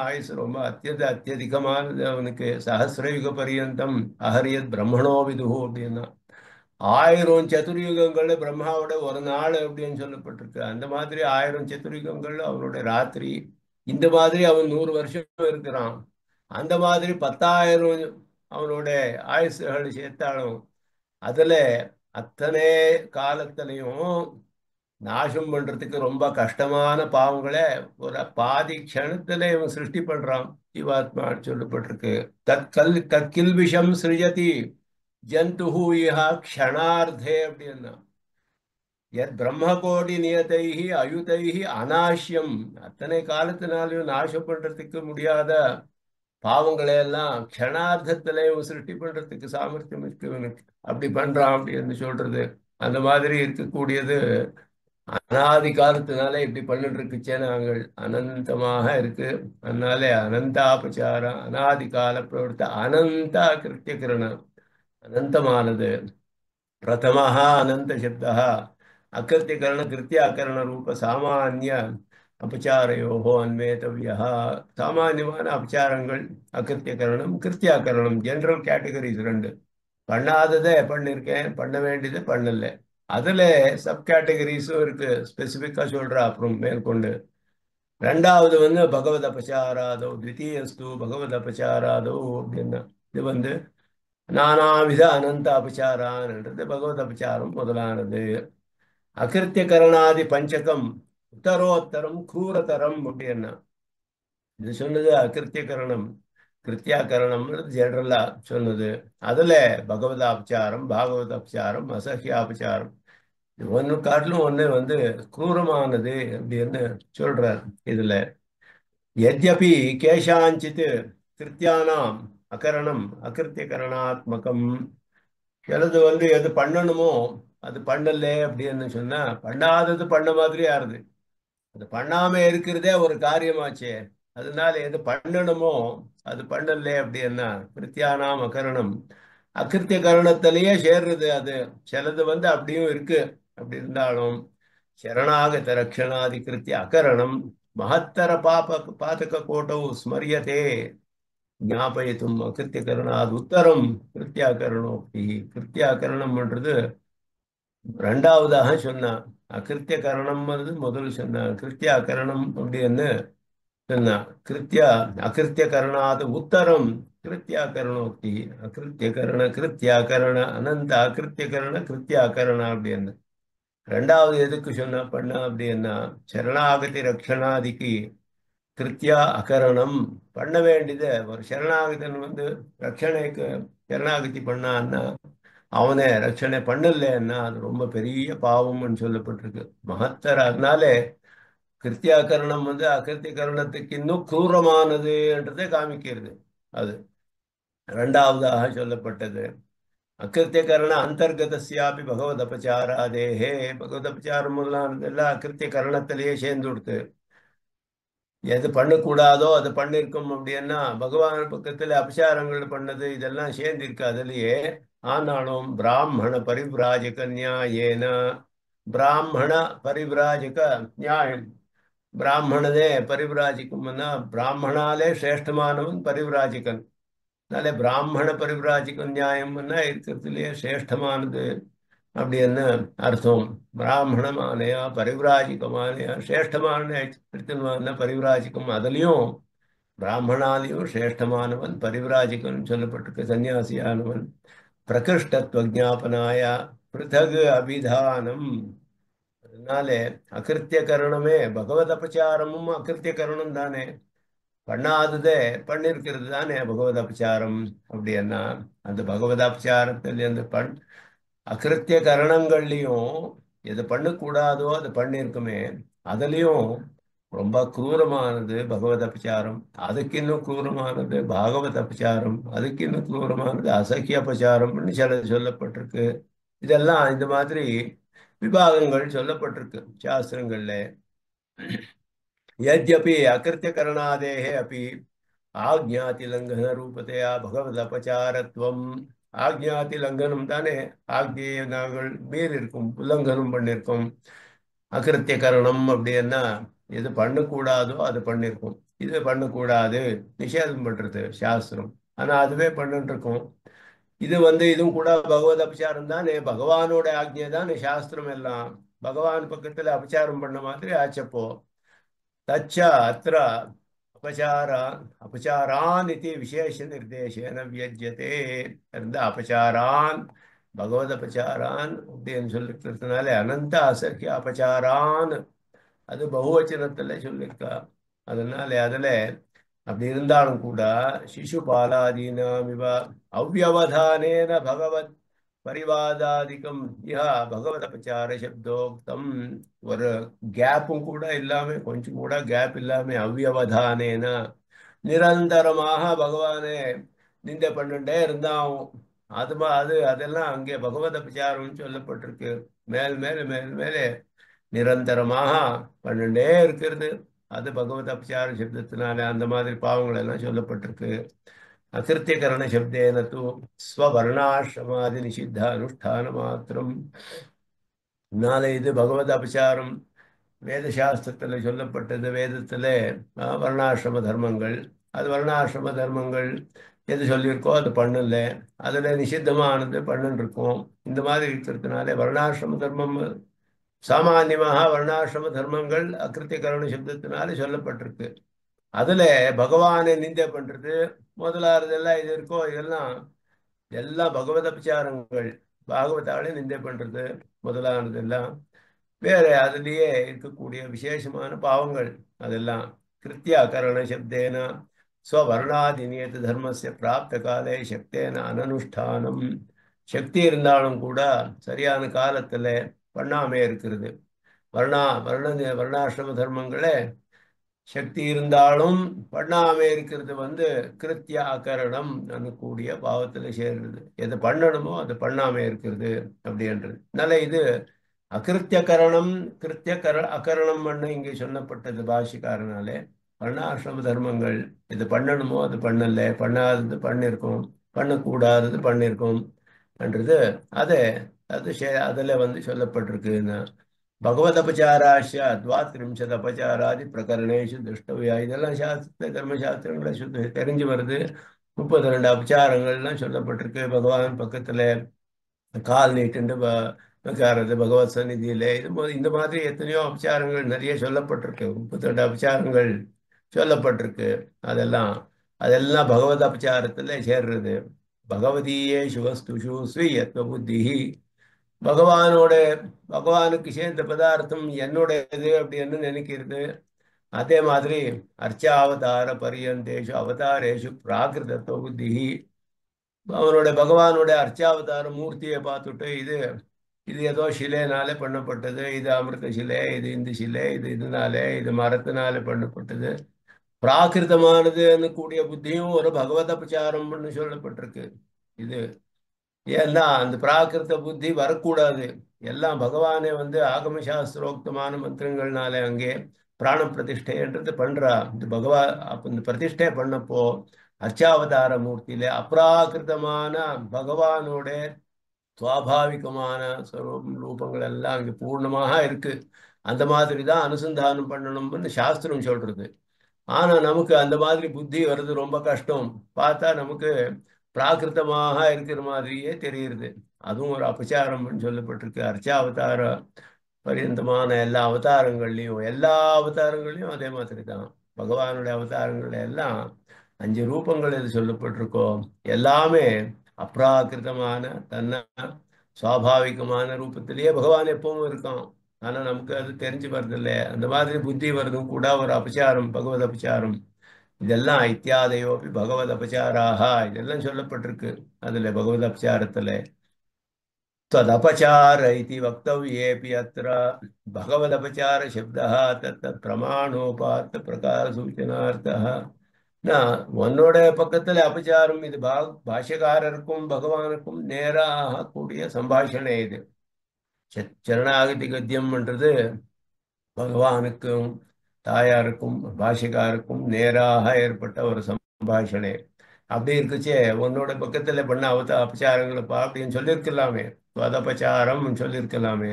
ஆயுசு ரொம்ப அத்தியதிகமானது. அவனுக்கு சஹசிர யுக பரியந்தம் அஹரியத் பிரம்மணோ விதுஹு அப்படின்னா 1000 சதுர்யுகங்கள் பிரம்மாவோட ஒரு நாள் அப்படின்னு சொல்லப்பட்டிருக்கு. அந்த மாதிரி 1000 சதுர்யுகங்கள் அவனுடைய ராத்திரி. இந்த மாதிரி அவன் 100 வருஷம் இருக்கிறான். அந்த மாதிரி 10,000 அவனுடைய ஆயுசுகள் சேர்த்தாலும் அதுல அத்தனை காலத்திலையும் நாசம் பண்றதுக்கு ரொம்ப கஷ்டமான பாவங்களை ஒரு பாதி க்ஷணத்துல இவன் சிருஷ்டி பண்றான். ஜீவாத்மான்னு சொல்லப்பட்டிருக்கு. தற்கில் விஷம் சிருஜதி ஜந்துஹு இஹா க்ஷணார்த்தே அப்படின்னா எத் பிரம்மகோடி நியதைஹி அயுதைஹி அநாஷ்யம். அத்தனை காலத்தினாலையும் நாசம் பண்றதுக்கு முடியாத பாவங்களை எல்லாம் க்ஷணார்த்தத்திலையும் சிருஷ்டி பண்றதுக்கு சாமர்த்தியம் இருக்கு இவனுக்கு. அப்படி பண்றான் அப்படின்னு சொல்றது. அந்த மாதிரி இருக்கக்கூடியது அனாதி காலத்தினாலே இப்படி பண்ணிட்டு இருக்குச்சே நாங்கள் அனந்தமாக இருக்கு. அதனாலே அனந்தாபச்சாரம் அனாதி கால பிரவர்த்த அனந்த கிருத்தியகிரணம் அனந்தமானது. प्रथमः अनन्तशब्दः अकृत्यकरणकृत्याकरणरूपसामान्य अपचारयोः अन्वेतव्यः. சாமானியமான அபச்சாரங்கள் அகிருத்தியகரணம் கிருத்தியாகரணம் ஜெனரல் கேட்டகரிஸ் ரெண்டு. பண்ணாததை பண்ணியிருக்கேன், பண்ண வேண்டியதை பண்ணல. அதுல சப் கேட்டகரிஸும் இருக்கு, ஸ்பெசிஃபிக்கா சொல்றா அப்புறம் மேற்கொண்டு. ரெண்டாவது பகவத் அபச்சாராதோ த்விதீயஸ்து பகவத் அபச்சாராதோ அப்படின்னா இது நானாவித அனந்த அபச்சாரான்ன்றது பகவத் அபச்சாரம் முதலானது. அகிருத்திய கரணாதி பஞ்சகம் உத்தரோத்தரம் கிரூரதரம் அப்படின்னா இது சொன்னது அகிருத்திய கரணம். கிருத்தியாகரணம் ஜெனரலா சொன்னது. அதுல பகவத் அபச்சாரம் பாகவத அபச்சாரம் அசஹ்யாபச்சாரம் ஒன்னு காட்டிலும் ஒன்னு கிரூரமானது அப்படின்னு சொல்றார் இதுல. யத்யபி கேஷாஞ்சித் கிருத்தியானாம் அகரணம் அகிருத்தியகரணாத்மகம். சிலது எது பண்ணணுமோ அது பண்ணல அப்படின்னு சொன்னா பண்ணாதது பண்ண மாதிரி ஆறுது. அது பண்ணாம இருக்கிறதே ஒரு காரியமாச்சே. அதனால எது பண்ணணுமோ அது பண்ணல அப்படின்னா கிருத்தியானாம் அகரணம் அகிருத்திய கரணத்திலேயே சேர்றது அது. சிலது அப்படியும் இருக்கு. அப்படி இருந்தாலும் சரணாகத ரக்ஷணாதி கிருத்திய அகரணம் மகத்தர பாதக கோட்டௌ ஸ்மரியதே ஞாபயத்தும் அகிருத்தியகரணாது உத்தரம் கிருத்தியாகரணோக்தி. கிருத்தியாகரணம்ன்றது ரெண்டாவதாக சொன்னான். அகிருத்தியகரணம் முதல் சொன்னான். கிருத்தியாகரணம் அப்படின்னு சொன்னான். அகிருத்தியகரணாது உத்தரம் கிருத்தியாகரணோக்தி. அகிருத்தியகரண கிருத்தியாகரண அனந்த அகிருத்தியகரண கிருத்தியாகரண அப்படின்னு ரெண்டாவது எதுக்கு சொன்னா பண்ண அப்படின்னா சரணாகதி ரக்ஷணாதிக்கு கிருத்தியா அகரணம் பண்ண வேண்டியது. ஒரு சரணாகதன் ரட்சணைக்கு சரணாகதி பண்ணான்னா அவனை ரட்சணை பண்ணலன்னா அது ரொம்ப பெரிய பாவம்னு சொல்லப்பட்டிருக்கு. மகத்தர. அதனாலே கிருத்தியாகரணம் அகிருத்தியகரணத்துக்கு இன்னும் கிரூரமானது என்றதை காமிக்கிறது. அது இரண்டாவதாக சொல்லப்பட்டது. அகிருத்தியகரண அந்தர்கதஸ்யாபி பகவத் அபச்சாராதேஹே. பகவத் அபச்சாரம் முதலானதெல்லாம் அகிருத்திய கரணத்திலேயே சேர்ந்து கொடுத்து எது பண்ணக்கூடாதோ அது பண்ணிருக்கும் அப்படின்னா பகவான் பக்கத்துல அபசாரங்கள் பண்ணது இதெல்லாம் சேர்ந்திருக்கு அதுலயே. ஆனாலும் பிராமண பரிவிராஜக நியாயேன பிராமண பரிவிராஜக நியாயம். பிராமணனே பரிவிராஜிக்கும்னா பிராமணாலே சிரேஷ்டமானவன் பரிவிராஜகன். அதனால பிராமண பரிவிராஜக நியாயம்னா இருக்கிறதுலயே சிரேஷ்டமானது அப்படின்னு அர்த்தம். பிராமணமானையா பரிவிராஜிகமானையா சிரேஷ்டமான பரிவிராஜிகம். அதுலயும் பிராமணாலையும் சிரேஷ்டமானவன் பரிவிராஜிகன் சொல்லப்பட்டிருக்கு. சன்னியாசியானவன் பிரகிருஷ்டத்துவ ஜாபனாய பிருத்தகு அபிதானம். அதனால அகிருத்திய கரணமே பகவத் அபச்சாரமும் அகிருத்திய கரணம் தானே. பண்ணாததே பண்ணிருக்கிறது தானே பகவத் அபச்சாரம். அப்படின்னா அந்த பகவத் அபச்சாரத்தில் அந்த அகிருத்திய கரணங்கள்லையும் எது பண்ணக்கூடாதோ அது பண்ணிருக்குமே அதுலயும் ரொம்ப கிரூரமானது பகவத் அபச்சாரம். அதுக்கு இன்னும் கிரூரமானது பாகவத் அபச்சாரம். அதுக்கு இன்னும் கிரூரமானது அசக்கிய அபச்சாரம்னு சில சொல்லப்பட்டிருக்கு. இதெல்லாம் இந்த மாதிரி விபாகங்கள் சொல்லப்பட்டிருக்கு சாஸ்திரங்கள்ல. यद्यपि अकृत्यकरणादेः अपि आज्ञातिलङ्घनरूपतया भगवदपचारत्वम् ஆக்ஞாதி லங்கனம் தானே. ஆக்ஞையை நாங்கள் மீறி இருக்கோம், உல்லங்கனம் பண்ணியிருக்கோம். அகிருத்திய கரணம் அப்படின்னா எது பண்ணக்கூடாதோ அது பண்ணியிருக்கோம். இது பண்ணக்கூடாது நிஷேதம் பண்றது சாஸ்திரம். ஆனா அதுவே பண்ணிட்டு இருக்கோம். இது இதுவும் கூட பகவத் அபச்சாரம் தானே. பகவானோட ஆக்ஞை தானே சாஸ்திரம் எல்லாம். பகவான் பக்கத்துல அபச்சாரம் பண்ண மாதிரி ஆச்சப்போ தச்ச அத்திர அபச்சாரான் இது விசேஷ நிர்தேசேன வியஜ்யதே. இருந்த அபச்சாரான் பகவத் அபச்சாரான் அப்படின்னு சொல்லிக்கிறதுனால அனந்த அசக்கிய அபச்சாரான் அது பகுவச்சனத்துல சொல்லியிருக்கா. அதனால அதுல அப்படி இருந்தாலும் கூட சிசுபாலாதீனாம் இவ அவ்வவதானேன பகவத் பரிவாதாதிகம் யா பகவத் அபச்சார சப்தோக்தம். ஒரு கேப்பும் கூட இல்லாம, கொஞ்சம் கூட கேப் இல்லாம அவ்வவதானேன நிரந்தரமாக பகவானே நிந்தை பண்ணிட்டே இருந்தாவும் அதெல்லாம் அங்கே பகவத் அபச்சாரம் சொல்லப்பட்டிருக்கு. மேல் மேல மேல் மேலே நிரந்தரமாக பண்ணிட்டே இருக்கிறது. அது பகவத் அபச்சார சப்தத்தினால அந்த மாதிரி பாவங்கள் எல்லாம் சொல்லப்பட்டிருக்கு. அகிருத்தியகரண சப்தேன தூ ஸ்வவர்ணாசிரமாதி நிஷித்த அனுஷ்டான மாத்திரம். அதனால இது பகவத் அபச்சாரம் வேத சாஸ்திரத்துல சொல்லப்பட்டது. வேதத்துல வர்ணாசிரம தர்மங்கள், அது வர்ணாசிரம தர்மங்கள் எது சொல்லியிருக்கோ அது பண்ணல. அதுல நிஷித்தமானது பண்ணுன்னு இருக்கோம். இந்த மாதிரி இருக்கிறதுனால வர்ணாசிரம தர்மம் சாமான்யமாக வர்ணாசிரம தர்மங்கள் அகிருத்திய கரண சப்தத்தினால சொல்லப்பட்டிருக்கு. அதுல பகவானை நிந்தை பண்றது முதலானதெல்லாம் இது இருக்கோ இதெல்லாம் எல்லாம் பகவத் அபச்சாரங்கள். பாகவதாலே நிந்தை பண்றது முதலானதெல்லாம் வேற அதுலயே இருக்கக்கூடிய விசேஷமான பாவங்கள். அதெல்லாம் கிருத்திய கரண சப்தேன ஸ்வவர்ணாதிநியத தர்மஸ்ய பிராப்த காலே சக்தேன அனனுஷ்டானம். சக்தி இருந்தாலும் கூட சரியான காலத்துல பண்ணாமே இருக்கிறது. வர்ணாசிரம தர்மங்களே சக்தி இருந்தாலும் பண்ணாம இருக்கிறது கிருத்திய அகரணம் கூடிய பாவத்துல சேர்றது. எது பண்ணணுமோ அது பண்ணாம இருக்கிறது அப்படின்றது. அதனால இது அகிருத்திய கரணம் அகரணம் பண்ண இங்கே சொல்லப்பட்டது பாஷிக்காரனாலே. வர்ணாசிரம தர்மங்கள் இது பண்ணணுமோ அது பண்ணல, பண்ணாதது பண்ணிருக்கோம், பண்ணக்கூடாதது பண்ணிருக்கோம் என்றது அது அது அதுல சொல்லப்பட்டிருக்குன்னா பகவத் அபச்சாராஷ துவாத்ரிம்சத் அபச்சாராதி பிரகரணேஷு திருஷ்டவியா. இதெல்லாம் சாஸ்திர தர்மசாஸ்திரங்களை தெரிஞ்சு வருது. 32 அபச்சாரங்கள்லாம் சொல்லப்பட்டிருக்கு. பகவான் பக்கத்துல கால் நீட்டுண்டு உட்கார்றது பகவத் சந்நிதியில. இந்த மாதிரி எத்தனையோ அபச்சாரங்கள் நிறைய சொல்லப்பட்டிருக்கு. 32 அபச்சாரங்கள் சொல்லப்பட்டிருக்கு. அதெல்லாம் அதெல்லாம் பகவத் அபச்சாரத்துல சேர்றது. பகவதீயே சுவஸ்துஷு ஸ்வீயத்வ புத்தி. பகவானோட பகவானுக்கு சேர்ந்த பதார்த்தம் என்னோடது அப்படின்னு நினைக்கிறது. அதே மாதிரி அர்ச்சாவதார பரியந்தேஷு அவதாரேஷு பிராகிருதத்துவ புத்தி. அவனோட பகவானோட அர்ச்சாவதார மூர்த்தியை பார்த்துட்டு இது இது ஏதோ சிலைனாலே பண்ணப்பட்டது, இது அமிர்த சிலை, இது இந்த சிலை, இது இதனாலே இது மரத்தினாலே பண்ணப்பட்டது, பிராகிருதமானதுன்னு கூடிய புத்தியும் ஒரு பகவத் அபச்சாரம் சொல்லப்பட்டிருக்கு. இது ஏன்னா அந்த பிராகிருத புத்தி வரக்கூடாது. எல்லாம் பகவானே ஆகம சாஸ்திரோக்தமான மந்திரங்கள்னாலே அங்கே பிராண பிரதிஷ்டைன்றது பண்றா. இந்த அப்ப இந்த பிரதிஷ்டை பண்ணப்போ அர்ச்சாவதார மூர்த்தியில அப்ராகிருதமான பகவானோட சுவாபாவிகமான ரூபங்கள் எல்லாம் அங்கே பூர்ணமாக இருக்கு. அந்த மாதிரி தான் அனுசந்தானம் பண்ணணும்னு சாஸ்திரம் சொல்றது. ஆனா நமக்கு அந்த மாதிரி புத்தி வர்றது ரொம்ப கஷ்டம். பார்த்தா நமக்கு பிராகிருத்தமாக இருக்கிற மாதிரியே தெரியுது. அதுவும் ஒரு அபச்சாரம்னு சொல்லப்பட்டிருக்கு. அர்ச்சாவதார பரியந்தமான எல்லா அவதாரங்கள்லையும் அதே மாதிரி தான். பகவானுடைய அவதாரங்கள் எல்லாம் 5 ரூபங்கள் இது சொல்லப்பட்டிருக்கோ எல்லாமே அப்ராகிருதமான தன்னை சுவாபாவிகமான ரூபத்திலேயே பகவான் எப்பவும் இருக்கான். ஆனா நமக்கு அது தெரிஞ்சு வருதில்லை. அந்த மாதிரி புத்தி வருதும் கூட ஒரு அபச்சாரம், பகவத் அபச்சாரம். இதெல்லாம் இத்தியாதையோபி பகவத் அபச்சாராக இதெல்லாம் சொல்லப்பட்டிருக்கு. அதுல பகவத் அபச்சாரத்துல ததபச்சார இது வக்தவ்யேபி அத்திர பகவதபச்சார சப்தः தத்தத் பிரமாணோபாத்த பிரகார சூச்சனார்த்தः. உன்னோட பக்கத்துல அபச்சாரம் இது பாஷ்யக்காரருக்கும் பகவானுக்கும் நேராக கூடிய சம்பாஷணை. இது சரணாகதி கத்தியம்ன்றது பகவானுக்கும் தாயாருக்கும் பாஷிகாருக்கும் நேராக ஏற்பட்ட ஒரு சம்பாஷணை. அப்படி இருக்குச்சே உன்னோட பக்கத்துல பண்ண அபச்சாரங்களைப்பா அப்படின்னு சொல்லியிருக்கலாமே. ஸ்வதபச்சாரம் சொல்லியிருக்கலாமே.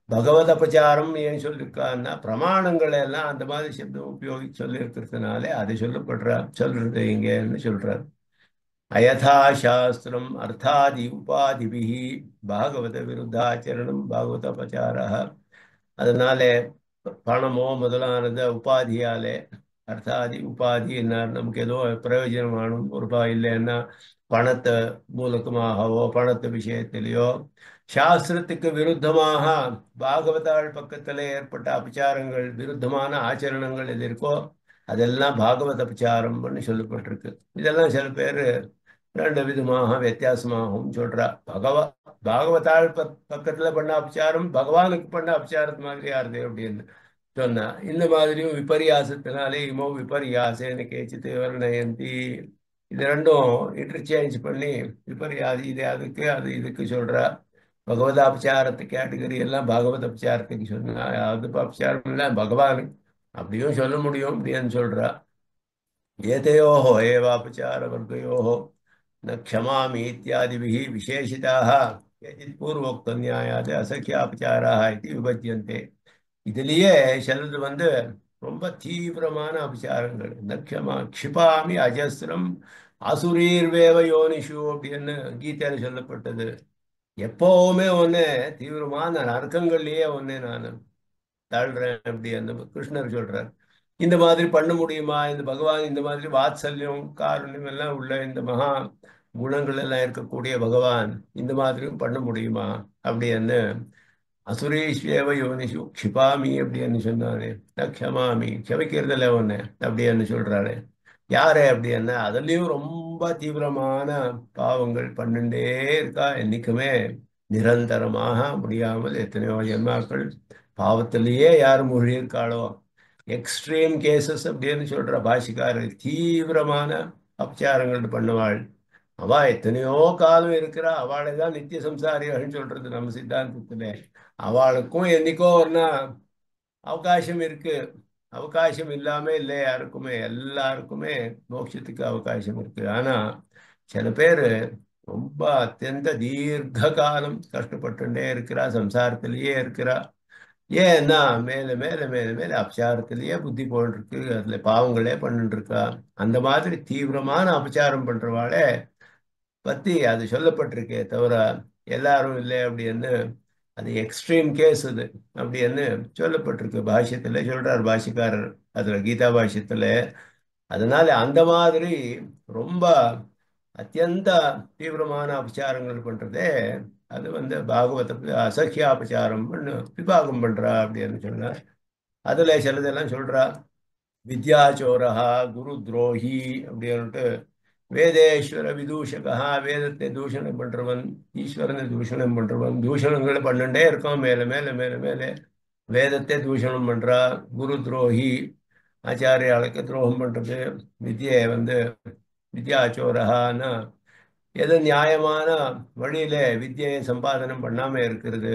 பகவத் அபச்சாரம் ஏன் சொல்லியிருக்கான்னா பிரமாணங்களை எல்லாம் அந்த மாதிரி சப்தம் உபயோகிச்சு சொல்லியிருக்கிறதுனாலே அது சொல்றது இங்கன்னு சொல்றாரு. அயதா சாஸ்திரம் அர்த்தாதி உபாதிபிஹி பாகவத விருத்தாச்சரணம் பாகவத அபச்சாரா. அதனால பணமோ முதலானத உபாதியாலே அர்த்தாதி உபாதி என்ன நமக்கு ஏதோ பிரயோஜனம் ஒரு இல்லைன்னா பணத்தை மூலகமாகவோ பணத்தை விஷயத்திலேயோ சாஸ்திரத்துக்கு விருத்தமாக பாகவதாள் பக்கத்தில் ஏற்பட்ட அபச்சாரங்கள் விருத்தமான ஆச்சரணங்கள் எது இருக்கோ அதெல்லாம் பாகவத அபச்சாரம்னு சொல்லப்பட்டிருக்கு. இதெல்லாம் சில பேர் ரெண்டு விதமாக வித்தியாசமாகவும் சொல்றா. பாகவதாள் பக்கத்துல பண்ண அபச்சாரம் பகவானுக்கு பண்ண அபச்சாரத்து மாதிரி யாருது அப்படின்னு சொன்னா இந்த மாதிரியும் விபரியாசத்தினாலே இமோ விபரியாசேன்னு கேச்சித்து வர்ணயந்தி. இது ரெண்டும் இன்டர்சேஞ்ச் பண்ணி விபரியாசி இது அதுக்கு அது இதுக்கு சொல்றா. பகவத் அபச்சாரத்து கேட்டகரி எல்லாம் பாகவத் அபச்சாரத்துக்கு சொன்னா அது அபச்சாரம் இல்லை பகவானுக்கு அப்படியும் சொல்ல முடியும் அப்படின்னு சொல்றா. एतयोः एवापचारवर्गयोः न क्षमामि इत्यादिभिः विशेषिताः केचित् पूर्वोक्तन्यायात् असख्यापचाराः इति विभज्यन्ते. இதுலயே சிலது ரொம்ப தீவிரமான அபச்சாரங்கள். நக்ஷமா க்ஷிபாமி அஜஸ்ரம் அசுரீர்வேவ யோனிஷு அப்படின்னு கீதையில சொல்லப்பட்டது. எப்பவுமே ஒன்னு தீவிரமான நரக்கங்கள்லயே ஒன்னு நான் தாழ்றேன் அப்படி அந்த கிருஷ்ணர் சொல்றார். இந்த மாதிரி பண்ண முடியுமா? இந்த பகவான் இந்த மாதிரி வாத்சல்யம் காருண்யம் எல்லாம் உள்ள இந்த மகா குணங்கள் எல்லாம் இருக்கக்கூடிய பகவான் இந்த மாதிரியும் பண்ண முடியுமா அப்படின்னு அசுரேஸ்வேவ யோனிஷு க்ஷிபாமி அப்படின்னு சொன்னாரு. க்ஷமாமி க்ஷமிக்கிறதுல ஒண்ணு அப்படின்னு சொல்றாரு. யாரு அப்படின்னா அதுலயும் ரொம்ப தீவிரமான பாவங்கள் பண்ணிண்டே இருக்கா என்னைக்குமே நிரந்தரமாக முடியாமல் எத்தனையோ ஜென்மாக்கள் பாவத்திலேயே யார் மூழ்கி இருக்காளோ எக்ஸ்ட்ரீம் கேசஸ் அப்படின்னு சொல்ற பாஷிக்காரர் தீவிரமான அபச்சாரங்கள் பண்ணுவாள். அவ எத்தனையோ காலம் இருக்கிறா. அவளை தான் நித்திய சம்சாரிகள்னு சொல்றது நம்ம சித்தாந்தத்துல. அவளுக்கும் என்னைக்கோ ஒன்னா அவகாசம் இருக்கு. அவகாசம் இல்லாம இல்லை யாருக்குமே. எல்லாருக்குமே மோட்சத்துக்கு அவகாசம் இருக்கு. ஆனா சில பேரு ரொம்ப அத்தியந்த தீர்க்க காலம் கஷ்டப்பட்டுட்டே இருக்கிறா. சம்சாரத்திலேயே இருக்கிறா. ஏன்னா மேல மேல மேல மேல அபச்சாரத்திலேயே புத்தி போயிருக்கு. அதுல பாவங்களே பண்ணிட்டு இருக்கா. அந்த மாதிரி தீவிரமான அபச்சாரம் பண்றவாளே பத்தி அது சொல்லப்பட்டிருக்கே தவிர எல்லாரும் இல்லை அப்படின்னு அது எக்ஸ்ட்ரீம் கேஸ் அது அப்படின்னு சொல்லப்பட்டிருக்கு. பாஷ்யத்துல சொல்றார் பாஷ்யக்காரர் அதுல கீதா பாஷ்யத்துல. அதனால அந்த மாதிரி ரொம்ப அத்தியந்த தீவிரமான அபச்சாரங்கள் பண்றதே அது பாகவத அசக்கிய அபச்சாரம்னு விபாகம் பண்றா அப்படின்னு சொன்னார். அதுல சிலதெல்லாம் சொல்றா. வித்யாச்சோரஹா குரு துரோகி அப்படின்ட்டு வேதேஸ்வர விதூஷகா வேதத்தை தூஷணம் பண்றவன் ஈஸ்வரனை தூஷணம் பண்றவன் தூஷணங்களை பண்ணிட்டே இருக்கான். மேல மேல மேல மேல வேதத்தை தூஷணம் பண்றா. குரு துரோகி ஆச்சாரியாளுக்கு துரோகம் பண்றது. வித்யை வித்யாச்சோரஹான்னா எது நியாயமான வழியில வித்தியை சம்பாதனம் பண்ணாம இருக்கிறது.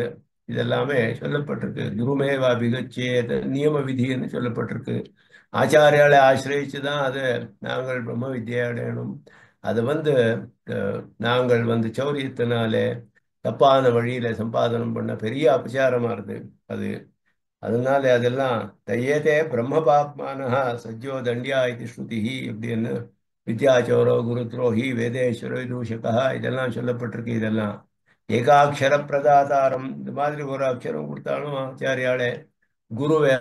இதெல்லாமே சொல்லப்பட்டிருக்கு. குருமேவா விகச்சேத நியம விதின்னு சொல்லப்பட்டிருக்கு. ஆச்சாரியாலை ஆசிரியிச்சுதான் அது நாங்கள் பிரம்ம வித்யை அடையணும். அது நாங்கள் சௌரியத்தினாலே தப்பான வழியில சம்பாதனம் பண்ண பெரிய அபச்சாரமா இருக்கு அது. அதனால அதெல்லாம் தையதே பிரம்ம பாப்மானஹா சஜ்ஜோ தண்டியா இது ஸ்ருதி அப்படின்னு வித்யாச்சோரோ குரு துரோகி வேதேஸ்வர விதூஷகா இதெல்லாம் சொல்லப்பட்டிருக்கு. இதெல்லாம் ஏகாட்சர பிரதாதாரம் இந்த மாதிரி ஒரு அக்ஷரம் கொடுத்தாலும் ஆச்சாரியாலே குருவை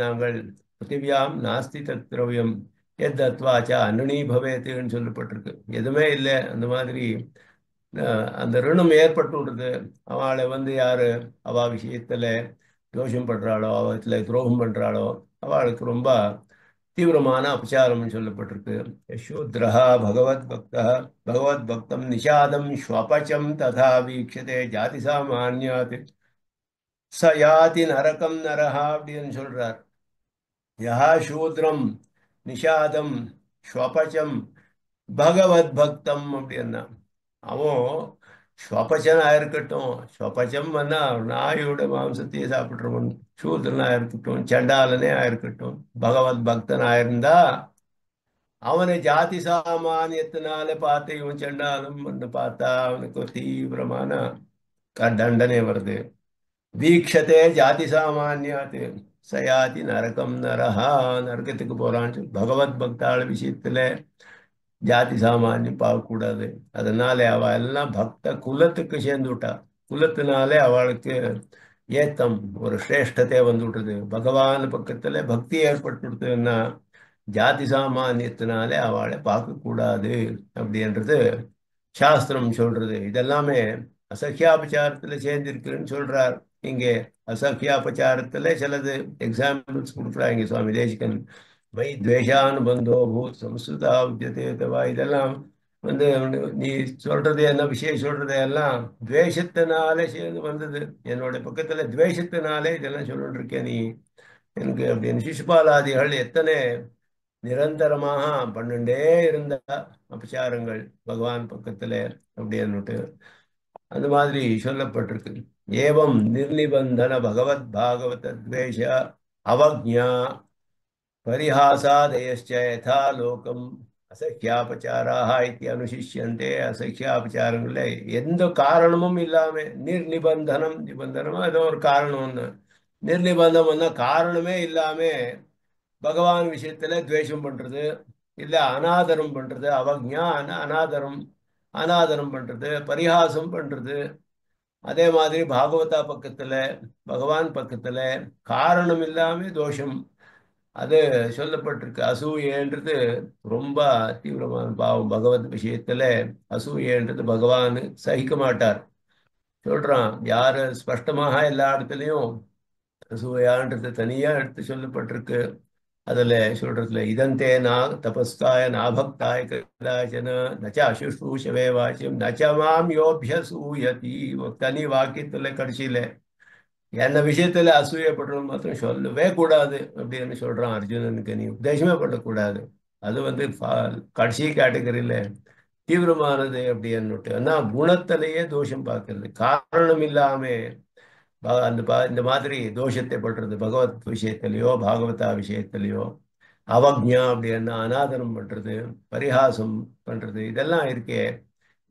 நாங்கள் பிருத்திவியாம் நாஸ்தி தத் திரவியம் எத் தத்வாச்சா அன்னணி பவேத்துன்னு சொல்லப்பட்டிருக்கு. எதுவுமே இல்லை அந்த மாதிரி அந்த ரிணம் ஏற்பட்டு விடுது. அவளை யாரு அவ விஷயத்துல தோஷம் பண்றாளோ அவத்துல துரோகம் பண்றாளோ அவளுக்கு ரொம்ப தீவிரமான அபச்சாரம் சொல்லப்பட்டிருக்கு. யசோத்ரஹா பகவத் பக்தா பகவத் பக்தம் நிஷாதம் ஸ்வபச்சம் ததா வீக்ஷதே ஜாதி சாமானியாத் ச யாதி நரகம் நரஹா அப்படின்னு சொல்றார். யஹா சூத்ரம் நிஷாதம் ஸ்வபச்சம் பகவத் பக்தம் அப்படின்னா அவன் ஸ்வபச்சனா இருக்கட்டும். ஸ்வபச்சம் நாயோட மாம்சத்தையே சாப்பிட்றவன் சூத்ரனா இருக்கட்டும் சண்டாலனே ஆயிருக்கட்டும் பகவத் பக்தனா இருந்தா அவனை ஜாதி சாமானியத்தினால பார்த்து இவன் செண்டாலும் பார்த்தா அவனுக்கு ஒரு தீவிரமான தண்டனை வருது. வீக்ஷதே ஜாதி சாமானியாத்து சயாதி நரகம் நரஹா, நரகத்துக்கு போறான்னு பகவத் பக்தாள் விஷயத்துல ஜாதி சாமானியம் பார்க்கக்கூடாது. அதனால அவ எல்லாம் பக்த குலத்துக்கு சேர்ந்து விட்டா. குலத்தினாலே அவளுக்கு ஏத்தம் ஒரு சிரேஷ்டத்தை வந்து விட்டுறது. பகவான் பக்கத்துல பக்தி ஏற்பட்டுடுதுன்னா ஜாதி சாமானியத்தினாலே அவளை பார்க்கக்கூடாது அப்படின்றது சாஸ்திரம் சொல்றது. இதெல்லாமே அசக்கியாபச்சாரத்துல சேர்ந்திருக்குன்னு சொல்றார். இங்கே அசக்கியாபச்சாரத்துல சிலது எக்ஸாம்பிள்ஸ் கொடுக்குறாங்க சுவாமி தேசிகன். வை துவேஷானுபந்தோ பூத் சம்ஸ்கிருதா உத்தியதே தவா, இதெல்லாம் வந்து நீ சொல்றது என்ன விஷயம் சொல்றது எல்லாம் துவேஷத்தினாலே சேர்ந்து வந்தது. என்னோட பக்கத்துல துவேஷத்தினாலே இதெல்லாம் சொல்லிட்டு இருக்கேன் நீ எனக்கு அப்படின்னு. சிசுபாலாதிகள் எத்தனை நிரந்தரமாக பண்ணிண்டே இருந்த அபச்சாரங்கள் பகவான் பக்கத்துல அப்படின்னுட்டு அந்த மாதிரி சொல்லப்பட்டிருக்கு. ஏவம் நிர்நிபந்தன பகவத் பாகவத துவேஷ அவக்ஞா பரிஹாசாதயச்ச யதா லோகம் அசக்கியாபச்சாராக இத்தி அனுசிஷ்யந்தே. அசக்கியாபச்சாரங்கள எந்த காரணமும் இல்லாம நிர்நிபந்தனம், நிபந்தனமா ஏதோ ஒரு காரணம் ஒண்ணு, நிர்நிபந்தம்னா காரணமே இல்லாம பகவான் விஷயத்துல துவேஷம் பண்றது, இல்ல அனாதரம் பண்றது. அவக்ஞா அனாதரம், அனாதரம் பண்றது, பரிகாசம் பண்றது. அதே மாதிரி பாகவதா பக்கத்துல பகவான் பக்கத்துல காரணம் இல்லாம தோஷம் அது சொல்லப்பட்டிருக்கு. அசூயன்றது ரொம்ப தீவிரமான பாவம். பகவத் விஷயத்துல அசூயன்றது பகவான் சகிக்க மாட்டார். சொல்றான் யாரு ஸ்பஷ்டமாக எல்லா இடத்துலயும் அசூயான்றது தனியா எடுத்து சொல்லப்பட்டிருக்கு. அதுல சொல்றதுல இதந்தே நா தபஸ்காய நாபக்தாய கதாச்சன நச்ச அசுஷ்ரூஷவே வாச்சியம் நச்ச மாம் யோபியசூயதி. ஒரு தனி வாக்கியத்துல கடைசியில என்ன விஷயத்துல அசூயப்படுறோம் மாத்திரம் சொல்லவே கூடாது அப்படின்னு சொல்றான் அர்ஜுனனுக்கு. நீ உபதேசமே பண்ணக்கூடாது. அது வந்து கடைசி கேட்டகரியில தீவிரமானது அப்படின்னுட்டு. ஆனா குணத்திலேயே தோஷம் பார்க்கறது, காரணம் இல்லாம இந்த மாதிரி தோஷத்தை படுறது பகவத் விஷயத்திலேயோ பாகவதா விஷயத்திலேயோ. அவக்ஞா அப்படின்னா அனாதரம் பண்றது, பரிகாசம் பண்றது, இதெல்லாம் இருக்கே.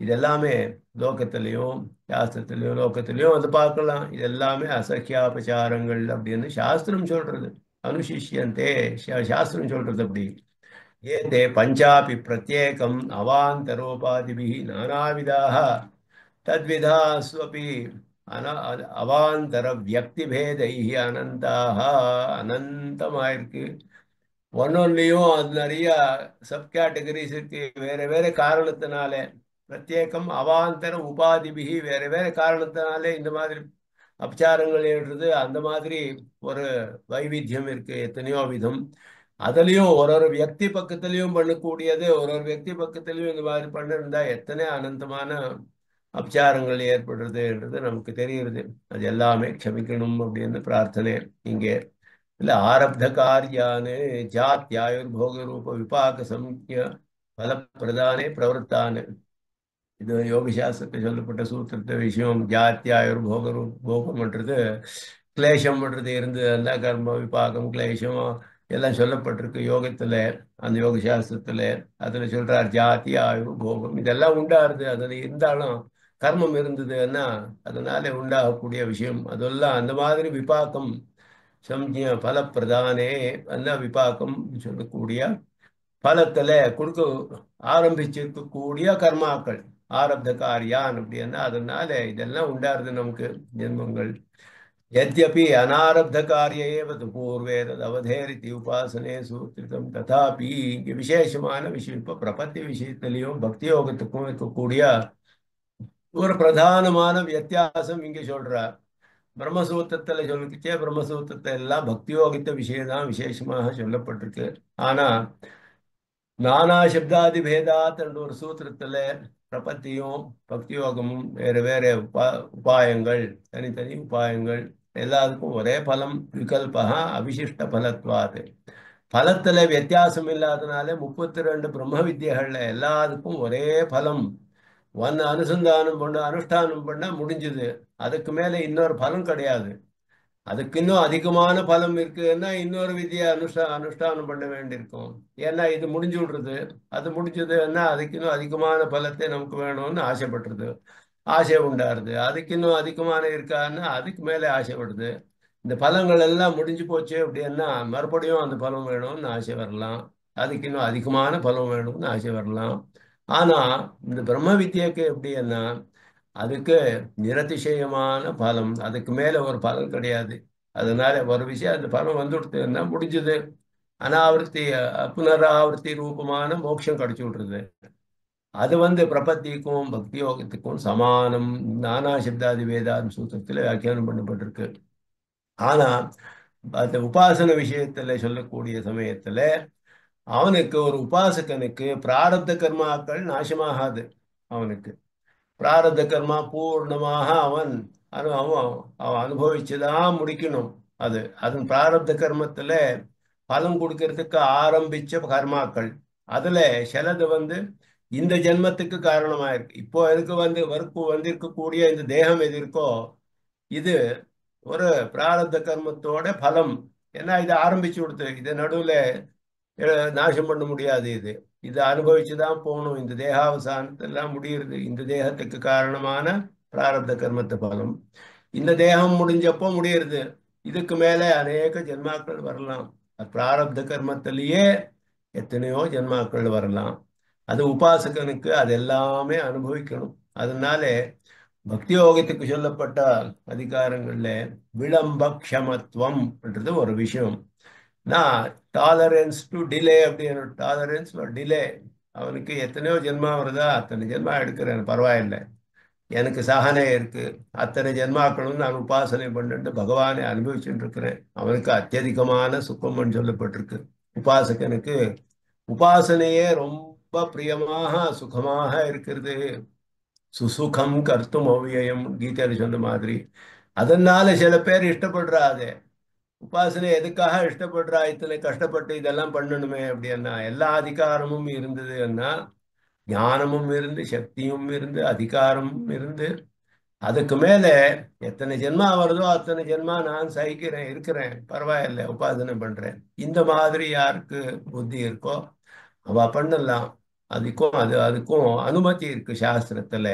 இதெல்லாமே லோகத்திலையும் சாஸ்திரத்திலையும் லோகத்திலையும் வந்து பார்க்கலாம். இதெல்லாமே அசக்கியாபச்சாரங்கள் அப்படின்னு சாஸ்திரம் சொல்றது. அனுசிஷ்யந்தே, சாஸ்திரம் சொல்றது அப்படி. ஏதே பஞ்சாபி பிரத்யேகம் அவாந்தரோபாதிபிஹி நானாவிதாக தத்விதாஸ்வபி அவாந்தர வியக்திபேதைஹி அனந்தாக. அனந்தமாயிருக்கு ஒன்னொன்னையும். அது நிறைய சப் கேட்டகரிஸ் இருக்கு. வேற வேற காரணத்தினால பிரத்யேகம் அவாந்தர உபாதிபிகி வேற வேற காரணத்தினாலே இந்த மாதிரி அபச்சாரங்கள் ஏறுறது. அந்த மாதிரி ஒரு வைவித்தியம் இருக்கு, எத்தனையோ விதம். அதுலயும் ஒரு ஒரு வியக்தி பக்கத்திலையும் பண்ணக்கூடியது, ஒரு ஒரு வியக்தி பக்கத்திலையும் இந்த மாதிரி பண்ணிருந்தா எத்தனை அனந்தமான அபச்சாரங்கள் ஏற்படுறதுன்றது நமக்கு தெரியுது. அது எல்லாமே க்ஷமிக்கணும் அப்படின்னு பிரார்த்தனை இங்கே. இல்ல ஆரப்த காரியானு ஜாத்யாயுர்போக ரூப விபாக சம்ய பலப்பிரதானே பிரவருத்தானு. இது யோக சாஸ்திரத்தில் சொல்லப்பட்ட சூத்திரத்த விஷயம். ஜாத்தியாயுர்போக போகம்ன்றது கிளேஷம் பண்றது இருந்து அந்த கர்ம விபாகம் கிளேஷம் எல்லாம் சொல்லப்பட்டிருக்கு யோகத்துல, அந்த யோக சாஸ்திரத்துல. அதுல சொல்றார் ஜாதி ஆயுர் போகம் இதெல்லாம் உண்டாருது. அதுல இருந்தாலும் கர்மம் இருந்ததுன்னா அதனால உண்டாகக்கூடிய விஷயம் அதெல்லாம். அந்த மாதிரி விபாக்கம் சம்ஜ பலப்பிரதானே, அந்த விபாக்கம் சொல்லக்கூடிய பலத்துல கொடுக்க ஆரம்பிச்சிருக்கக்கூடிய கர்மாக்கள் ஆரப்த காரியான் அப்படின்னா அதனால இதெல்லாம் உண்டாருது நமக்கு ஜென்மங்கள். यद्यपि अनारब्ध कार्य एव तु पूर्वे तदवधेरिति उपासने सूत्रितम तथापि இங்கே விசேஷமான விஷயம். இப்போ பிரபத்தி விஷயத்திலையும் பக்தி யோகத்துக்கும் இருக்கக்கூடிய ஒரு பிரதானமான வித்தியாசம் இங்கே சொல்றார். பிரம்மசூத்திரத்துல சொல்லிச்சே பிரம்மசூத்திரத்தை எல்லாம் பக்தி யோகித்த விஷயம் தான் விசேஷமாக சொல்லப்பட்டிருக்கு. ஆனா நானா சப்தாதி பேதாத் என்ற ஒரு சூத்திரத்துல பிரபத்தியும் பக்தி யோகமும் வேறு வேறு உபாயங்கள், தனித்தனி உபாயங்கள், எல்லாருக்கும் ஒரே பலம். விகல்பா அவிசிஷ்ட பலத்வாது, பலத்துல வித்தியாசம் இல்லாதனால 32 பிரம்ம வித்தியகள்ல எல்லாருக்கும் ஒரே பலம். அனுசந்தானம் பண்ண அனுஷ்டானம் பண்ண முடிஞ்சது. அதுக்கு மேல இன்னொரு பலம் கிடையாது. அதுக்கு இன்னும் அதிகமான பலம் இருக்குன்னா இன்னொரு விதியை அனுஷ்டானம் பண்ண வேண்டியிருக்கும். ஏன்னா இது முடிஞ்சு விடுறது, அது முடிஞ்சதுன்னா அதுக்கு இன்னும் அதிகமான பலத்தை நமக்கு வேணும்னு ஆசைப்படுறது, ஆசை உண்டாருது. அதுக்கு இன்னும் அதிகமான இருக்கான்னா அதுக்கு மேலே ஆசைப்படுது. இந்த பலங்கள் எல்லாம் முடிஞ்சு போச்சு அப்படின்னா மறுபடியும் அந்த பலம் வேணும்னு ஆசை வரலாம். அதுக்கு இன்னும் அதிகமான பலம் வேணும்னு ஆசை வரலாம். ஆனா இந்த பிரம்ம வித்யக்கு எப்படின்னா அதுக்கு நிரதிசயமான பலம், அதுக்கு மேல ஒரு பலன் கிடையாது. அதனால ஒரு விஷயம் அந்த பலம் வந்துடுதுன்னா முடிஞ்சது. அனாவர்த்தி புனராவர்த்தி ரூபமான மோட்சம் கிடைச்சு விடுறது. அது பிரபத்திக்கும் பக்தி யோகத்துக்கும் சமானம். நானா சப்தாதி வேதாந்த சூத்திரத்தில் வியாக்கியானம் பண்ணப்பட்டிருக்கு. ஆனா அந்த உபாசன விஷயத்துல சொல்லக்கூடிய சமயத்துல அவனுக்கு ஒரு உபாசகனுக்கு பிராரப்த கர்மாக்கள் நாசமாகாது. அவனுக்கு பிராரப்த கர்மா பூர்ணமாக அவன் அவன் அனுபவிச்சுதான் முடிக்கணும். அதன் பிராரப்த கர்மத்துல பலன் கொடுக்கறதுக்கு ஆரம்பிச்ச கர்மாக்கள் அதுல சிலது இந்த ஜென்மத்துக்கு காரணமா இருக்கு. இப்போ எதுக்கு வந்திருக்கக்கூடிய இந்த தேகம் எது இருக்கோ இது ஒரு பிராரப்த கர்மத்தோட பலம். ஏன்னா இது ஆரம்பிச்சு கொடுத்து இது நடுவுல நாசம் பண்ண முடியாது. இது அனுபவிச்சுதான் போகணும். இந்த தேகாவசானத்தெல்லாம் முடியுது. இந்த தேகத்துக்கு காரணமான பிராரப்த கர்மத்து பலம் இந்த தேகம் முடிஞ்சப்போ முடியுது. இதுக்கு மேலே அநேக ஜென்மாக்கள் வரலாம். பிராரப்த கர்மத்திலேயே எத்தனையோ ஜென்மாக்கள் வரலாம். அது உபாசகனுக்கு அது எல்லாமே அனுபவிக்கணும். அதனால பக்தி யோகத்துக்கு சொல்லப்பட்ட அதிகாரங்கள்ல விளம்ப க்ஷமத்துவம் என்றது ஒரு விஷயம். நான் டாலரன்ஸ் டு டிலே அப்படின்னு டாலரன்ஸ் டிலே. அவனுக்கு எத்தனையோ ஜென்மா வருதா அத்தனை ஜென்மா எடுக்கிறேன் பரவாயில்லை, எனக்கு சகனை இருக்கு. அத்தனை ஜென்மாக்களும் நான் உபாசனை பண்ணிட்டு பகவானை அனுபவிச்சுட்டு இருக்கிறேன். அவனுக்கு அத்தியதிகமான சுகம்னு சொல்லப்பட்டிருக்கு. உபாசகனுக்கு உபாசனையே ரொம்ப பிரியமாக சுகமாக இருக்கிறது. சுசுகம் கர்த்தும் அவ்வியம் கீதையில சொன்ன மாதிரி. அதனால சில பேர் இஷ்டப்படுறாது. உபாசனை எதுக்காக இஷ்டப்படுறா? இத்தனை கஷ்டப்பட்டு இதெல்லாம் பண்ணணுமே அப்படின்னா எல்லா அதிகாரமும் இருந்ததுன்னா ஞானமும் இருந்து சக்தியும் இருந்து அதிகாரமும் இருந்து அதுக்கு மேல எத்தனை ஜென்மா வருதோ அத்தனை ஜென்மா நான் சகிக்கிறேன் இருக்கிறேன் பரவாயில்லை உபாசனை பண்றேன். இந்த மாதிரி யாருக்கு புத்தி இருக்கோ அவ பண்ணலாம். அதுக்கும் அனுமதி இருக்கு சாஸ்திரத்துல.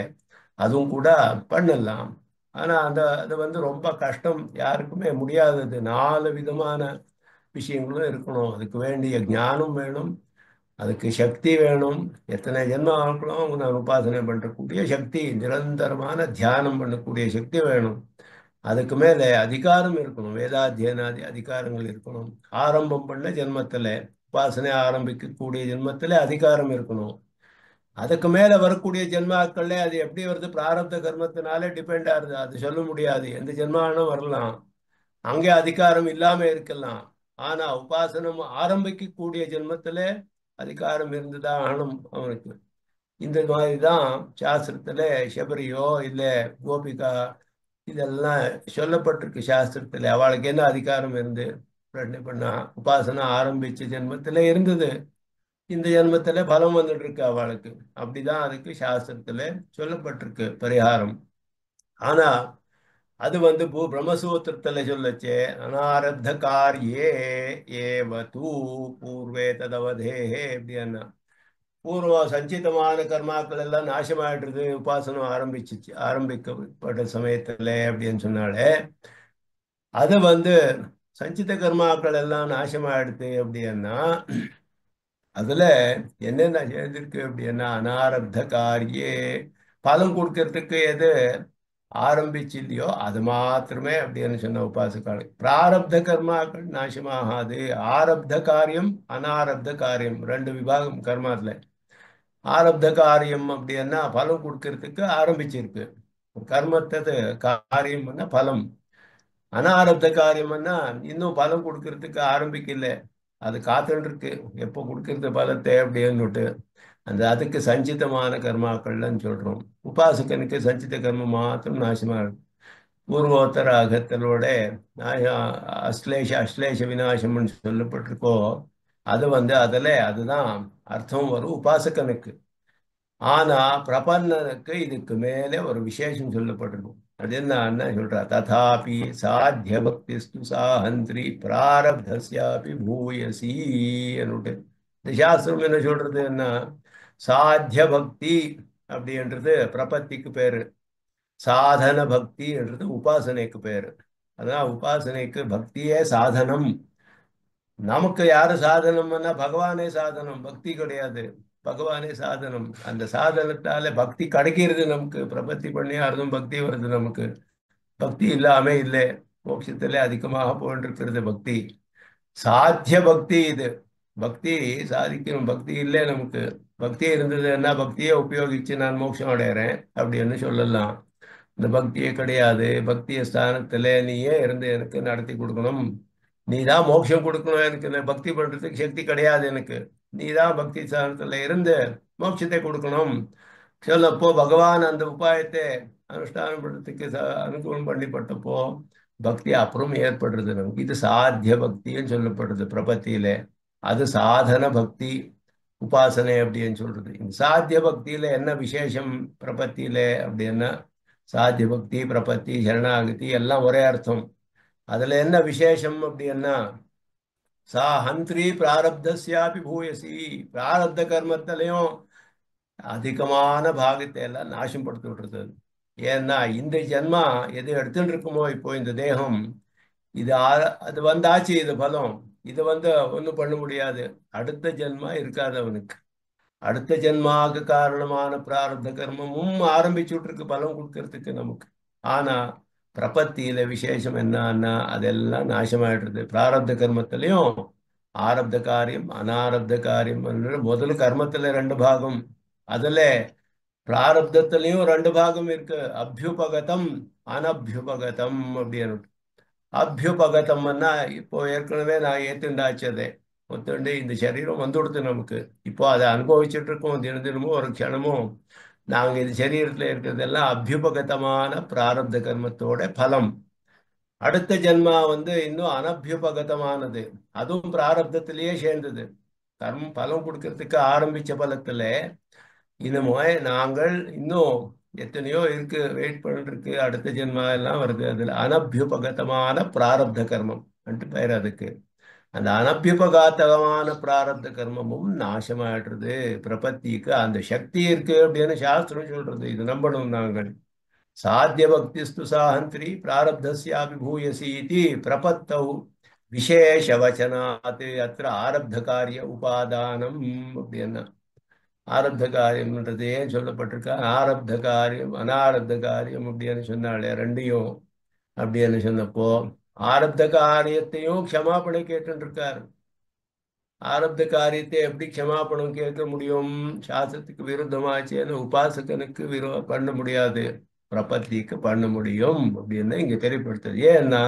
அதுவும் கூட பண்ணலாம். ஆனா அது ரொம்ப கஷ்டம், யாருக்குமே முடியாதது. 4 விதமான விஷயங்களும் இருக்கணும். அதுக்கு வேண்டிய ஞானம் வேணும், அதுக்கு சக்தி வேணும். எத்தனை ஜென்மம் ஆகணும் நான் உபாசனை பண்ணக்கூடிய சக்தி, நிரந்தரமான தியானம் பண்ணக்கூடிய சக்தி வேணும். அதுக்கு மேலே அதிகாரம் இருக்கணும், வேதாத்தியனாதி அதிகாரங்கள் இருக்கணும். ஆரம்பம் பண்ண ஜென்மத்துல உபாசனை ஆரம்பிக்கக்கூடிய ஜென்மத்துல அதிகாரம் இருக்கணும். அதுக்கு மேல வரக்கூடிய ஜென்மாக்கள்ல அது எப்படி வருது பிராரப்த கர்மத்தினாலே டிபெண்ட் ஆகுது. அது சொல்ல முடியாது, எந்த ஜென்மானும் வரலாம், அங்கே அதிகாரம் இல்லாம இருக்கலாம். ஆனா உபாசனம் ஆரம்பிக்கக்கூடிய ஜென்மத்துல அதிகாரம் இருந்துதான் ஆகணும் அவனுக்கு. இந்த மாதிரிதான் சாஸ்திரத்துல சபரியோ இல்ல கோபிகா இதெல்லாம் சொல்லப்பட்டிருக்கு. சாஸ்திரத்துல அவளுக்கு என்ன அதிகாரம் இருந்து பிரச்சனை பண்ணா உபாசனை ஆரம்பிச்ச ஜென்மத்துல இருந்தது. இந்த ஜென்மத்துல பலம் வந்துட்டு இருக்கு அவளுக்கு. அப்படிதான் அதுக்கு சாஸ்திரத்துல சொல்லப்பட்டிருக்கு பரிகாரம். ஆனா அது பிரம்மசூத்திரத்துல சொல்லச்சே அனாரப்த காரியே ஏவ தூ பூர்வே ததவதேஹே அப்படின்னா பூர்வ சஞ்சிதமான கர்மாக்கள் எல்லாம் நாசமாயிடுறது உபாசனம் ஆரம்பிக்கப்பட்ட சமயத்துல அப்படின்னு சொன்னாலே அது சஞ்சித கர்மாக்கள் எல்லாம் நாசமாயிடுது அப்படின்னா அதுல என்னென்ன சேர்ந்திருக்கு அப்படின்னா அனாரப்த காரியே பலம் கொடுக்கறதுக்கு எது ஆரம்பிச்சு இல்லையோ அது மாத்திரமே அப்படின்னு சொன்ன உபாசகால் பிராரப்த கர்மாக்கள் நாசமாகாது. ஆரப்த காரியம் அனாரப்த காரியம் ரெண்டு விபாகம் கர்மாத்துல. ஆரப்த காரியம் அப்படின்னா பலம் கொடுக்கறதுக்கு ஆரம்பிச்சிருக்கு கர்மத்தது. காரியம் பலம். அனாரப்த காரியம்னா இன்னும் பலம் கொடுக்கறதுக்கு ஆரம்பிக்கல, அது காத்துட்டு இருக்கு எப்போ கொடுக்கறது பலத்தை அப்படின்னுட்டு. அதுக்கு சஞ்சிதமான கர்மாக்கள்னு சொல்றோம். உபாசகனுக்கு சஞ்சித கர்மம் மாத்திரம் நாசமா இருக்கு. பூர்வோத்தர அகத்தலோட அஸ்லேஷ அஸ்லேஷ விநாசம்னு சொல்லப்பட்டிருக்கோ அது அதுதான் அர்த்தம் வரும் உபாசகனுக்கு. ஆனா பிரபன்னனுக்கு இதுக்கு மேலே ஒரு விசேஷம் சொல்லப்பட்டிருக்கும். அது என்ன சொல்றா, ததாபி சாத்திய பக்திஸ்து சாஹந்திரி பிராரப்தஸ்யாபி பூயசி என்னுட்டு. இந்த சாஸ்திரம் என்ன சொல்றது, என்ன சாத்திய பக்தி அப்படின்றது பிரபத்திக்கு பேரு, சாதன பக்தி என்றது உபாசனைக்கு பேரு. அதான் உபாசனைக்கு பக்தியே சாதனம். நமக்கு யாரு சாதனம்னா பகவானே சாதனம், பக்தி கிடையாது. பகவானே சாதனம். அந்த சாதனத்தால பக்தி கிடைக்கிறது நமக்கு. பிரபத்தி பண்ணி அர்த்தம் பக்தி வருது நமக்கு. பக்தி இல்லாம இல்லை. மோட்சத்திலே அதிகமாக போன்றிருக்கிறது பக்தி. சாத்திய பக்தி இது. பக்தி சாதிக்கணும். பக்தி இல்லை நமக்கு. பக்தி இருந்ததுன்னா பக்தியை உபயோகிச்சு நான் மோட்சம் அடைகிறேன் அப்படின்னு சொல்லலாம். இந்த பக்தியே கிடையாது. பக்திய ஸ்தானத்துல நீயே இருந்து எனக்கு நடத்தி கொடுக்கணும். நீ தான் மோட்சம் கொடுக்கணும். எனக்கு இந்த பக்தி பண்றதுக்கு சக்தி கிடையாது எனக்கு. நீ தான் பக்தி ஸ்தானத்துல இருந்து மோட்சத்தை கொடுக்கணும் சொல்லப்போ பகவான் அந்த உபாயத்தை அனுஷ்டானம் பண்றதுக்கு அனுகூலம் பண்ணிப்பட்டப்போ பக்தி அப்புறம் ஏற்படுறது நமக்கு. இது சாத்திய பக்தின்னு சொல்லப்படுறது பிரபத்தியில. அது சாதன பக்தி, உபாசனை அப்படின்னு சொல்றது. இந்த சாத்திய பக்தியில என்ன விசேஷம் பிரபத்தியில அப்படின்னா, சாத்திய பக்தி பிரபத்தி சரணாகதி எல்லாம் ஒரே அர்த்தம். அதுல என்ன விசேஷம் அப்படின்னா, சா ஹந்திரி பிராரப்தஸ்யாபி பூயசி. பிராரப்த கர்மத்திலையும் அதிகமான பாகத்தை எல்லாம் நாசம் படுத்தி விட்டுறது. ஏன்னா இந்த ஜென்மா எது எடுத்துட்டு இருக்குமோ இப்போ இந்த தேகம், இது அது வந்தாச்சு, இது பலம். இது ஒன்றும் பண்ண முடியாது. அடுத்த ஜென்மா இருக்காது அவனுக்கு. அடுத்த ஜென்மாவுக்கு காரணமான பிராரப்த கர்மமும் ஆரம்பிச்சுட்டு இருக்கு பலம் கொடுக்கறதுக்கு நமக்கு. ஆனா பிரபத்தியில விசேஷம் என்னன்னா அதெல்லாம் நாசமாயிடுறது. பிராரப்த கர்மத்திலையும் ஆரப்த காரியம் அனாரப்த காரியம் முதல்ல கர்மத்துல ரெண்டு பாகம். அதுல பிராரப்தத்திலையும் ரெண்டு பாகம் இருக்கு, அபியுபகதம் அனபியுபகதம் அப்படின்னு. அபியுபகதம்னா இப்போ ஏற்கனவே நான் ஏத்துண்டாச்சதே ஒத்துண்டு இந்த சரீரம் வந்துடுது நமக்கு. இப்போ அதை அனுபவிச்சுட்டு இருக்கோம் தினம் தினமும் ஒரு க்ஷணமும். நாங்க இந்த சரீரத்துல இருக்கிறதெல்லாம் அபியுபகதமான பிராரப்த கர்மத்தோட பலம். அடுத்த ஜென்மா இன்னும் அனபியுபகதமானது, அதுவும் பிராரப்தத்திலேயே சேர்ந்தது. கர்மம் பலம் கொடுக்கறதுக்கு ஆரம்பிச்ச பலத்துல இனிமே நாங்கள் இன்னும் எத்தனையோ இருக்கு, வெயிட் பண்ணிட்டு இருக்கு. அடுத்த ஜென்மா எல்லாம் வருது. அதுல அனபியுபகதமான பிராரப்த கர்மம் பெயர் அதுக்கு. அந்த அனபியுபகாத்தகமான பிராரப்த கர்மமும் நாசமாயிடுறது. பிரபத்திக்கு அந்த சக்தி இருக்கு அப்படின்னு சாஸ்திரம் சொல்றது. இது நம்பணும் நாங்கள். சாத்திய பக்திஸ்து சாஹந்திரி பிராரப்தஸ்யாபி பூயசி இதி பிரபத்தௌ விசேஷவச்சனாத் அத்திர ஆரப்த காரிய உபாதானம் அப்படின்னா. ஆரப்த காரியம்ன்றது ஏன் சொல்லப்பட்டிருக்கா, ஆரப்த காரியம் அனாரப்த காரியம் அப்படின்னு சொன்னாலே ரெண்டையும் அப்படின்னு சொன்னப்போ ஆரப்த காரியத்தையும் க்ஷமாபணம் கேட்டு இருக்காரு. ஆரப்த காரியத்தை எப்படி க்ஷமாபணம் கேட்க முடியும்? சாஸ்திரத்துக்கு விருத்தமாச்சேன்னு உபாசகனுக்கு பண்ண முடியாது, பிரபத்திக்கு பண்ண முடியும் அப்படின்னு இங்க தெரியப்படுத்துது. ஏன்னா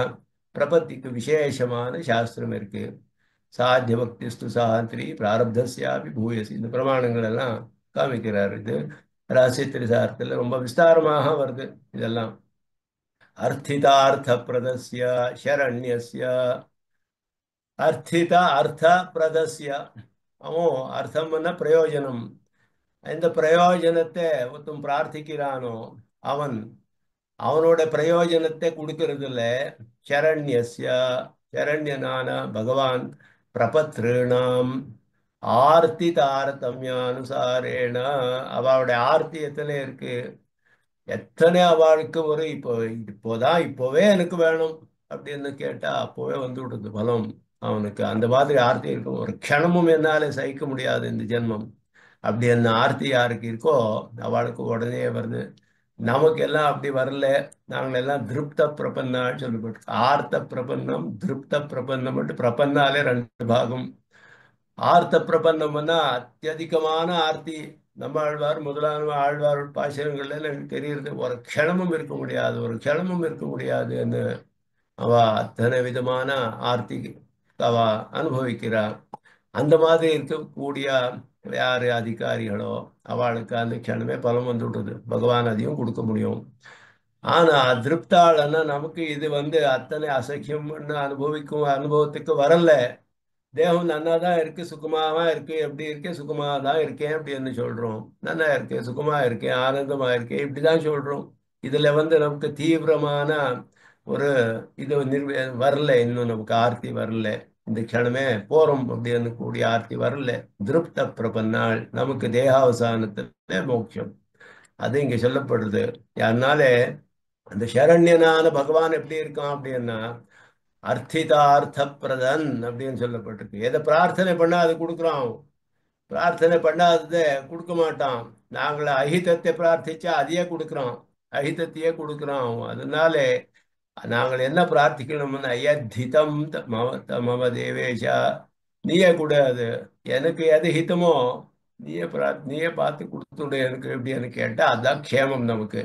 பிரபத்திக்கு விசேஷமான சாஸ்திரம் இருக்கு. சாத்திய பக்திஸ்து சாந்திரி பிராரப்தஸ்யாபி பூயசி. இந்த பிரமாணங்கள் எல்லாம் காமிக்கிறார். இது ரகசிய திரிசாரத்தில் ரொம்ப விஸ்தாரமாக வருது இதெல்லாம். அர்த்திதார்த்த பிரதஸ்ய சரண்யஸ்ய. அர்த்தித அர்த்த பிரதஸ்ய, அவன் அர்த்தம்னா பிரயோஜனம். இந்த பிரயோஜனத்தை ஒருத்தன் பிரார்த்திக்கிறானோ அவன் அவனோட பிரயோஜனத்தை கொடுக்கறதுல சரண்யஸ்ய, சரண்யனான பகவான் பிரபத்ருணாம் ஆர்த்தி தாரதமியானுசாரேன. அவளுடைய ஆர்த்தி எத்தனை இருக்கு, எத்தனை அவளுக்கு ஒரு இப்போவே எனக்கு வேணும் அப்படின்னு கேட்டா அப்போவே விடுது பலம் அவனுக்கு. அந்த மாதிரி ஆர்த்தி இருக்கும். ஒரு க்ஷணமும் என்னால சகிக்க முடியாது இந்த ஜென்மம் அப்படி என்ன ஆர்த்தி யாருக்கு இருக்கோ அவளுக்கு உடனே வருது. நமக்கு எல்லாம் அப்படி வரல. நாங்கள் எல்லாம் திருப்த பிரபன்னான்னு சொல்லப்பட்டு, ஆர்த்த பிரபன்னம் திருப்த பிரபன்னம் பிரபன்னாலே ரெண்டு பாகம். ஆர்த்த பிரபன்னம்னா அத்தியதிகமான ஆர்த்தி. நம்ம ஆழ்வார் முதலான ஆழ்வார் பாசுரங்கள்ல எனக்கு தெரியுது. ஒரு க்ஷணமும் இருக்க முடியாது, ஒரு க்ஷணமும் இருக்க முடியாதுன்னு அவ அத்தனை விதமான ஆர்த்தி அவ அனுபவிக்கிறார். அந்த மாதிரி இருக்கக்கூடிய யாரு அதிகாரிகளோ அவளுக்கு அந்த க்ஷணமே பலம் விடுறது. பகவான் அதையும் கொடுக்க முடியும். ஆனா திருப்தாளன்னா நமக்கு இது அத்தனை அசக்கியம்னு அனுபவிக்கும் அனுபவத்துக்கு வரல. தேகம் நன்னா தான் இருக்கு, சுகமாவா இருக்கு. எப்படி இருக்கேன், சுகமாக தான் இருக்கேன் அப்படின்னு சொல்றோம். நன்னா இருக்கேன், சுகமா இருக்கேன், ஆனந்தமா இருக்கேன் இப்படிதான் சொல்றோம். இதுல நமக்கு தீவிரமான ஒரு இது வரல, இன்னும் நமக்கு ஆர்த்தி வரல. இந்த க்ஷணமே போறோம் அப்படின்னு கூடிய ஆர்த்தி வரல. திருப்த பிரபன்னாள், நமக்கு தேகாவசானத்துல மோட்சம், அது இங்க சொல்லப்படுறது. அதனால அந்த சரண்யனான பகவான் எப்படி இருக்கான் அப்படின்னா அர்த்திதார்த்த பிரதன் அப்படின்னு சொல்லப்பட்டிருக்கு. எதை பிரார்த்தனை பண்ணா அது கொடுக்குறான். பிரார்த்தனை பண்ணாததை கொடுக்க மாட்டான். நாங்கள அஹிதத்தை பிரார்த்திச்சா அதையே கொடுக்குறோம், அஹிதத்தையே கொடுக்குறோம். அதனால நாங்கள் என்ன பிரார்த்திக்கணும்னு அயத்திதம் மம தேவேஷா, நீயே கூட அது எனக்கு எது ஹிதமோ நீயே பார்த்து கொடுத்துடு எனக்கு எப்படின்னு கேட்டா அதான் க்ஷேமம் நமக்கு.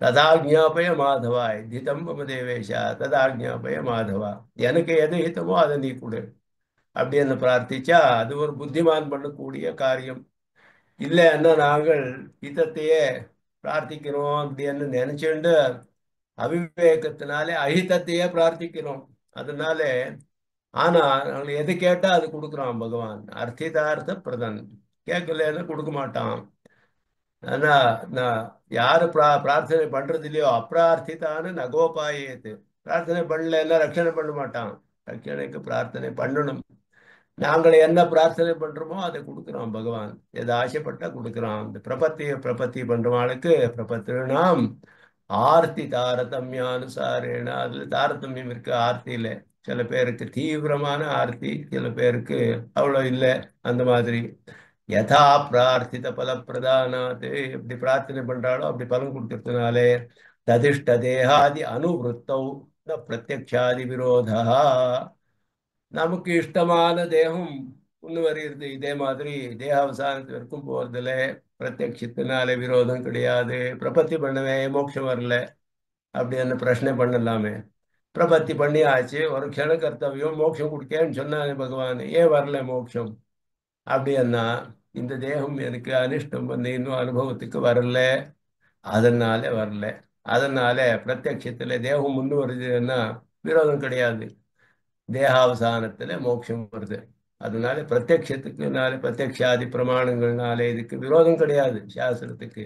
ததாஜ்ஞாபய மாதவா, ஹிதம் மம தேவேஷா ததாஜ்ஞாபய மாதவா, எனக்கு எது ஹிதமோ அதை நீ கொடு அப்படின்னு பிரார்த்திச்சா அது ஒரு புத்திமான் பண்ணக்கூடிய காரியம். இல்லைன்னா நாங்கள் ஹிதத்தையே பிரார்த்திக்கிறோம் அப்படின்னு நினைச்சுண்டு அவிவேகத்தினாலே அஹிதத்தையே பிரார்த்திக்கிறோம். அதனால ஆனா நாங்கள் எது கேட்டா அது கொடுக்குறான் பகவான். அர்த்திதார்த்த பிரதன், கேட்கலன்னு கொடுக்க மாட்டான். ஆனா நான் யாரு பிரார்த்தனை பண்றது இல்லையோ அப்பிரார்த்தித்தான்னு நகோபாயேத்து, பிரார்த்தனை பண்ணலன்னா ரட்சணை பண்ண மாட்டான். ரட்சணைக்கு பிரார்த்தனை பண்ணணும். நாங்கள் என்ன பிரார்த்தனை பண்றோமோ அதை கொடுக்குறோம் பகவான். எது ஆசைப்பட்டா கொடுக்குறான். இந்த பிரபத்தி பண்றவாளுக்கு பிரபத்தினாம் ஆர்த்தி தாரதமியானுசாரேன, அதுல தாரதமியம் இருக்கு ஆர்த்தியில. சில பேருக்கு தீவிரமான ஆர்த்தி, சில பேருக்கு அவ்வளோ இல்லை. அந்த மாதிரி யதா பிரார்த்தித பல பிரதானாத், எப்படி பிரார்த்தனை பண்றாளோ அப்படி பலன் கொடுக்கறதுனாலே ததிஷ்ட தேகாதி அனுவருத்தௌ ந பிரத்யக்ஷாதி விரோதா, நமக்கு இஷ்டமான தேகம் ஒன்று வருகிறது. இதே மாதிரி தேகாவசானத்து வரைக்கும் போறதுல பிரத்யட்சத்தினாலே விரோதம் கிடையாது. பிரபத்தி பண்ணவே மோட்சம் வரல அப்படின்னு பிரச்சனை பண்ணலாமே. பிரபத்தி பண்ணி ஆச்சு, ஒரு க்ஷண கர்த்தவியம் மோட்சம் கொடுக்கேன்னு சொன்னானே பகவான், ஏன் வரல மோட்சம் அப்படின்னா இந்த தேகம் எனக்கு அனிஷ்டம் பண்ணி இன்னும் அனுபவத்துக்கு வரல, அதனால வரல. அதனால பிரத்யட்சத்துல தேகம் முன்னு வருதுன்னா விரோதம் கிடையாது, தேகாவசானத்துல மோட்சம் வருது. அதனால பிரத்யட்சத்துக்குனால பிரத்யக்ஷாதி பிரமாணங்கள்னாலே இதுக்கு விரோதம் கிடையாது சாஸ்திரத்துக்கு.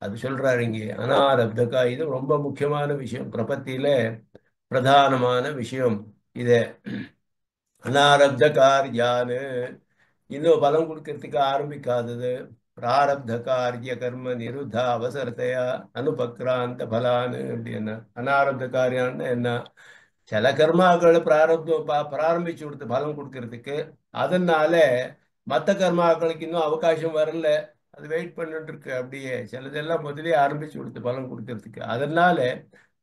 அது சொல்றாரு இங்கே அனாரப்தகா. இது ரொம்ப முக்கியமான விஷயம், பிரபத்தியில பிரதானமான விஷயம் இது. அனாரப்த காரியான்னு இன்னும் பலம் கொடுக்கறதுக்கு ஆரம்பிக்காதது. பிராரப்த காரிய கர்ம நிருத்த அவசரத்தையா அனுபக்ராந்த பலான்னு அப்படின்னா அனாரப்த காரியான்னு என்ன, சில கர்மாக்களை பிராரப்தம் பிராரம்பிச்சு கொடுத்து பலம் கொடுக்கறதுக்கு. அதனால மற்ற கர்மாக்களுக்கு இன்னும் அவகாசம் வரல, அது வெயிட் பண்ணிட்டு இருக்கு. அப்படியே சிலதெல்லாம் முதலே ஆரம்பிச்சு கொடுத்து பலம் கொடுக்கறதுக்கு. அதனால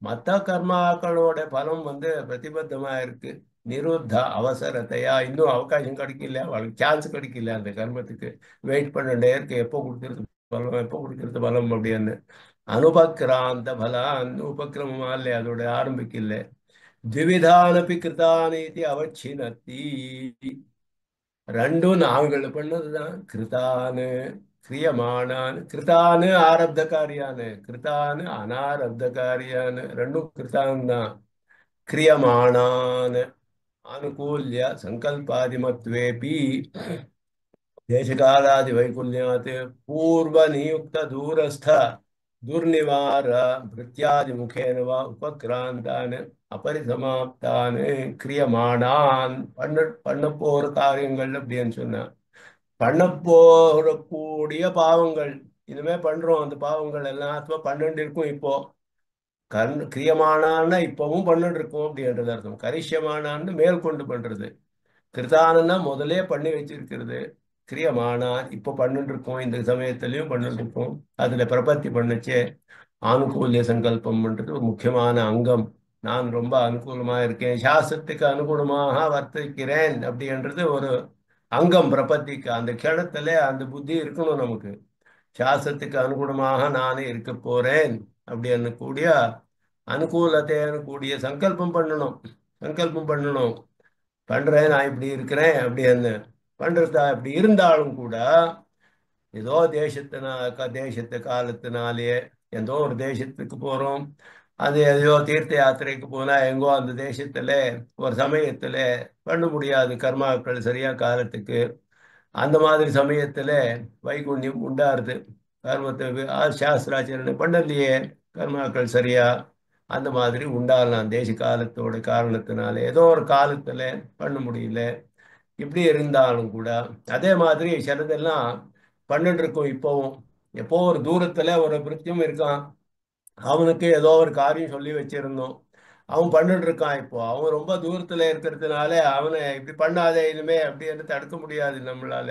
மற்ற கர்மாக்களோட பலம் பிரதிபத்தமா இருக்கு. நிருத்த அவசரத்தையா, இன்னும் அவகாசம் கிடைக்கல, அவளுக்கு சான்ஸ் கிடைக்கல அந்த கர்மத்துக்கு. வெயிட் பண்ணிட்டே இருக்கு, எப்போ கொடுக்கறது பலம், எப்போ கொடுக்கறது பலம் அப்படின்னு. அனுபக்ராந்த பலான், உபக்கிரமமா இல்லை, அதோட ஆரம்பிக்கல. திவிதானபி கிருதானி அவச்சினத்தி, ரெண்டும் நாங்கள் பண்ணதுதான். கிருதானு கிரியமானான், கிருதானு ஆரப்த காரியானு, கிருதானு அனாரப்த காரியானு, ரெண்டும் கிருதான் தான். கிரியமானான் ஆனுகூல்ய சங்கல்பாதிமத்வேபி தேசகாலாதி வைகுல்யாத் பூர்வ நியுக்த தூரஸ்த துர்நிவார பிருத்யாதி முகேன வா உபக்ராந்தான் அபரிசமாப்தான் கிரியமானான், பண்ண போற காரியங்கள் அப்படின்னு சொன்ன பண்ண போறக்கூடிய பாவங்கள் இனிமே பண்றோம். அந்த பாவங்கள் எல்லாத்துமே 12 இருக்கும். இப்போ கிரியமானான்னா இப்பவும் பண்ணிட்டு இருக்கோம் அப்படின்றது அர்த்தம். கரிஷ்யமானான்னு மேற்கொண்டு பண்றது. கிருதானன்னா முதலே பண்ணி வச்சிருக்கிறது. கிரியமானான் இப்போ பண்ணிட்டு இருக்கோம், இந்த சமயத்திலையும் பண்ணிட்டு இருக்கோம். அதுல பிரபத்தி பண்ணுச்சே ஆனுகூல்ய சங்கல்பம் பண்றது ஒரு முக்கியமான அங்கம். நான் ரொம்ப அனுகூலமா இருக்கேன், சாஸ்திரத்துக்கு அனுகூலமாக வர்த்திக்கிறேன் அப்படின்றது ஒரு அங்கம் பிரபத்திக்கு. அந்த க்ஷணத்துல அந்த புத்தி இருக்கணும் நமக்கு. சாஸ்திரத்துக்கு அனுகுணமாக நானே இருக்க போறேன் அப்படின்னு கூடிய அனுகூலத்தைன்னு கூடிய சங்கல்பம் பண்ணணும். சங்கல்பம் பண்ணணும், பண்றேன் நான் இப்படி இருக்கிறேன் அப்படின்னு. பண்றதா இப்படி இருந்தாலும் கூட ஏதோ தேசத்து காலத்தினாலேயே ஏதோ ஒரு தேசத்துக்கு போறோம். அது ஏதோ தீர்த்த யாத்திரைக்கு போனா எங்கோ அந்த தேசத்துல ஒரு சமயத்துல பண்ண முடியாது கர்மாக்கள் சரியா காலத்துக்கு. அந்த மாதிரி சமயத்துல வைகுண்யம் உண்டாருது. கர்மத்தை சாஸ்திராச்சரணை பண்ணலையே, கர்மாக்கள் சரியா அந்த மாதிரி உண்டாகலாம் தேச காலத்தோட காரணத்தினால ஏதோ ஒரு காலத்துல பண்ண முடியல. இப்படி இருந்தாலும் கூட அதே மாதிரி சிலதெல்லாம் பண்ணிட்டு இருக்கோம் இப்போவும். எப்போ ஒரு தூரத்துல ஒரு பிரித்தியம் இருக்கான், அவனுக்கு ஏதோ ஒரு காரியம் சொல்லி வச்சிருந்தோம், அவன் பண்ணிட்டு இருக்கான். இப்போ அவன் ரொம்ப தூரத்துல இருக்கிறதுனால அவனை இப்படி பண்ணாதே இனிமே அப்படின்னு தடுக்க முடியாது நம்மளால.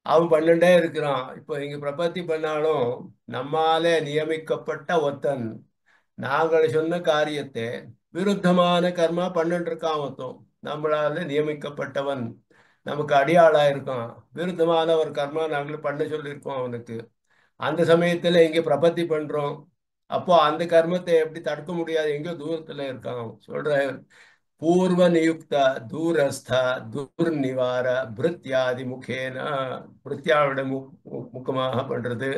அவன் பண்ணிட்டே இருக்கிறான். இப்போ இங்க பிரபத்தி பண்ணாலும் நம்மாலே நியமிக்கப்பட்ட ஒத்தன் நாங்கள் சொன்ன காரியத்தை விருத்தமான கர்மா பண்ணிட்டு இருக்கான் ஒருத்தன். நம்மளால நியமிக்கப்பட்டவன் நமக்கு அடியாளா இருக்கான், விருத்தமான ஒரு கர்மா நாங்கள் பண்ண சொல்லியிருக்கோம் அவனுக்கு. அந்த சமயத்துல இங்க பிரபத்தி பண்றோம். அப்போ அந்த கர்மத்தை எப்படி தடுக்க முடியாது, எங்கேயோ தூரத்துல இருக்கான் சொல்ற. பூர்வ நியுக்த தூரஸ்த துர்நிவார பிருத்யாதி முகேன, பிருத்யாவோட முகமாக பண்றது.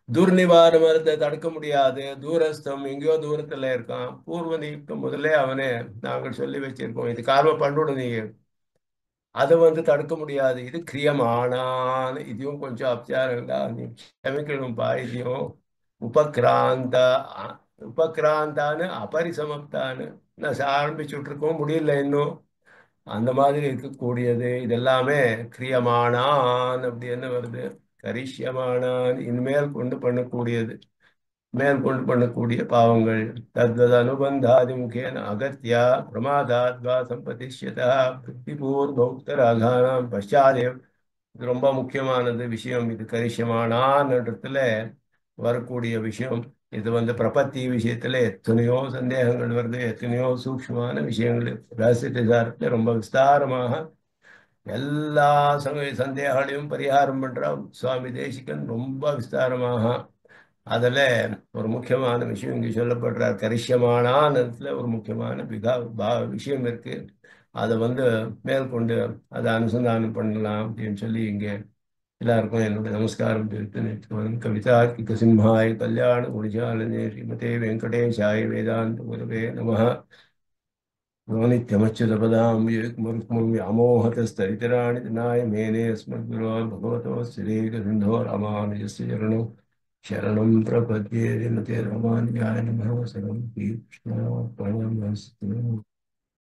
துர்நிவாரணத்தை தடுக்க முடியாது, தூரஸ்தம் எங்கேயோ தூரத்துல இருக்கான். பூர்வ நியுக்தம் முதல்ல அவனே நாங்கள் சொல்லி வச்சிருக்கோம், இது காரணம் பண்ணுடு நீ, அதை தடுக்க முடியாது. இது கிரியமானான், இதையும் கொஞ்சம் அபச்சாரம் தான், நீ க்ஷமிக்கணும்பா இதையும். உபக்ராந்த உபக்ராந்தான்னு அபரிசமப்தான்னு நான் ஆரம்பிச்சுட்டு இருக்கோம், முடியல இன்னும். அந்த மாதிரி இருக்கக்கூடியது இதெல்லாமே கிரியமானான் அப்படி என்ன வருது, கரிஷ்யமானான் இனிமேல் கொண்டு பண்ணக்கூடியது, மேற்கொண்டு பண்ணக்கூடிய பாவங்கள். தத்வத் அனுபந்தாதி முகேன அகத்யா பிரமாதாத்வா சம்பதிஷ்யதா புத்திபூர்வோக்தராகானாம் பஷாதேவ். இது ரொம்ப முக்கியமானது விஷயம். இது கரிஷ்யமானான்றதுல வரக்கூடிய விஷயம். இது பிரபத்தி விஷயத்துல எத்தனையோ சந்தேகங்கள் வருது, எத்தனையோ சூக்ஷ்மமான விஷயங்கள். ரகசியத்தை ரொம்ப விஸ்தாரமாக எல்லா சந்தேகங்களையும் பரிகாரம் பண்ற சுவாமி தேசிகன் ரொம்ப விஸ்தாரமாக. அதுல ஒரு முக்கியமான விஷயம் இங்க சொல்லப்படுறார். கரிஷ்யமானத்துல ஒரு முக்கியமான விஷயம் இருக்கு. அதை மேற்கொண்டு அதை அனுசந்தானம் பண்ணலாம் அப்படின்னு சொல்லி இங்க எல்லாருக்கும் என்னுடைய நமஸ்காரம் தெரிவித்து கவிதார்க்கிக சிம்ஹாய கல்யாண குணஜாலனே ஸ்ரீமதே வெங்கடேஷாய வேதாந்த குரவே நமः. நித்யமச்சுதபதாம் व्यामोहतस्तरितराणि तनाय मेने अस्मद्गुरोर्भगवतो श्रीगन्धो रामानुजस्य चरणौ शरणं प्रपद्ये। श्रीमते रामानुजाय नमः। सर्वं श्रीकृष्णार्पणमस्तु।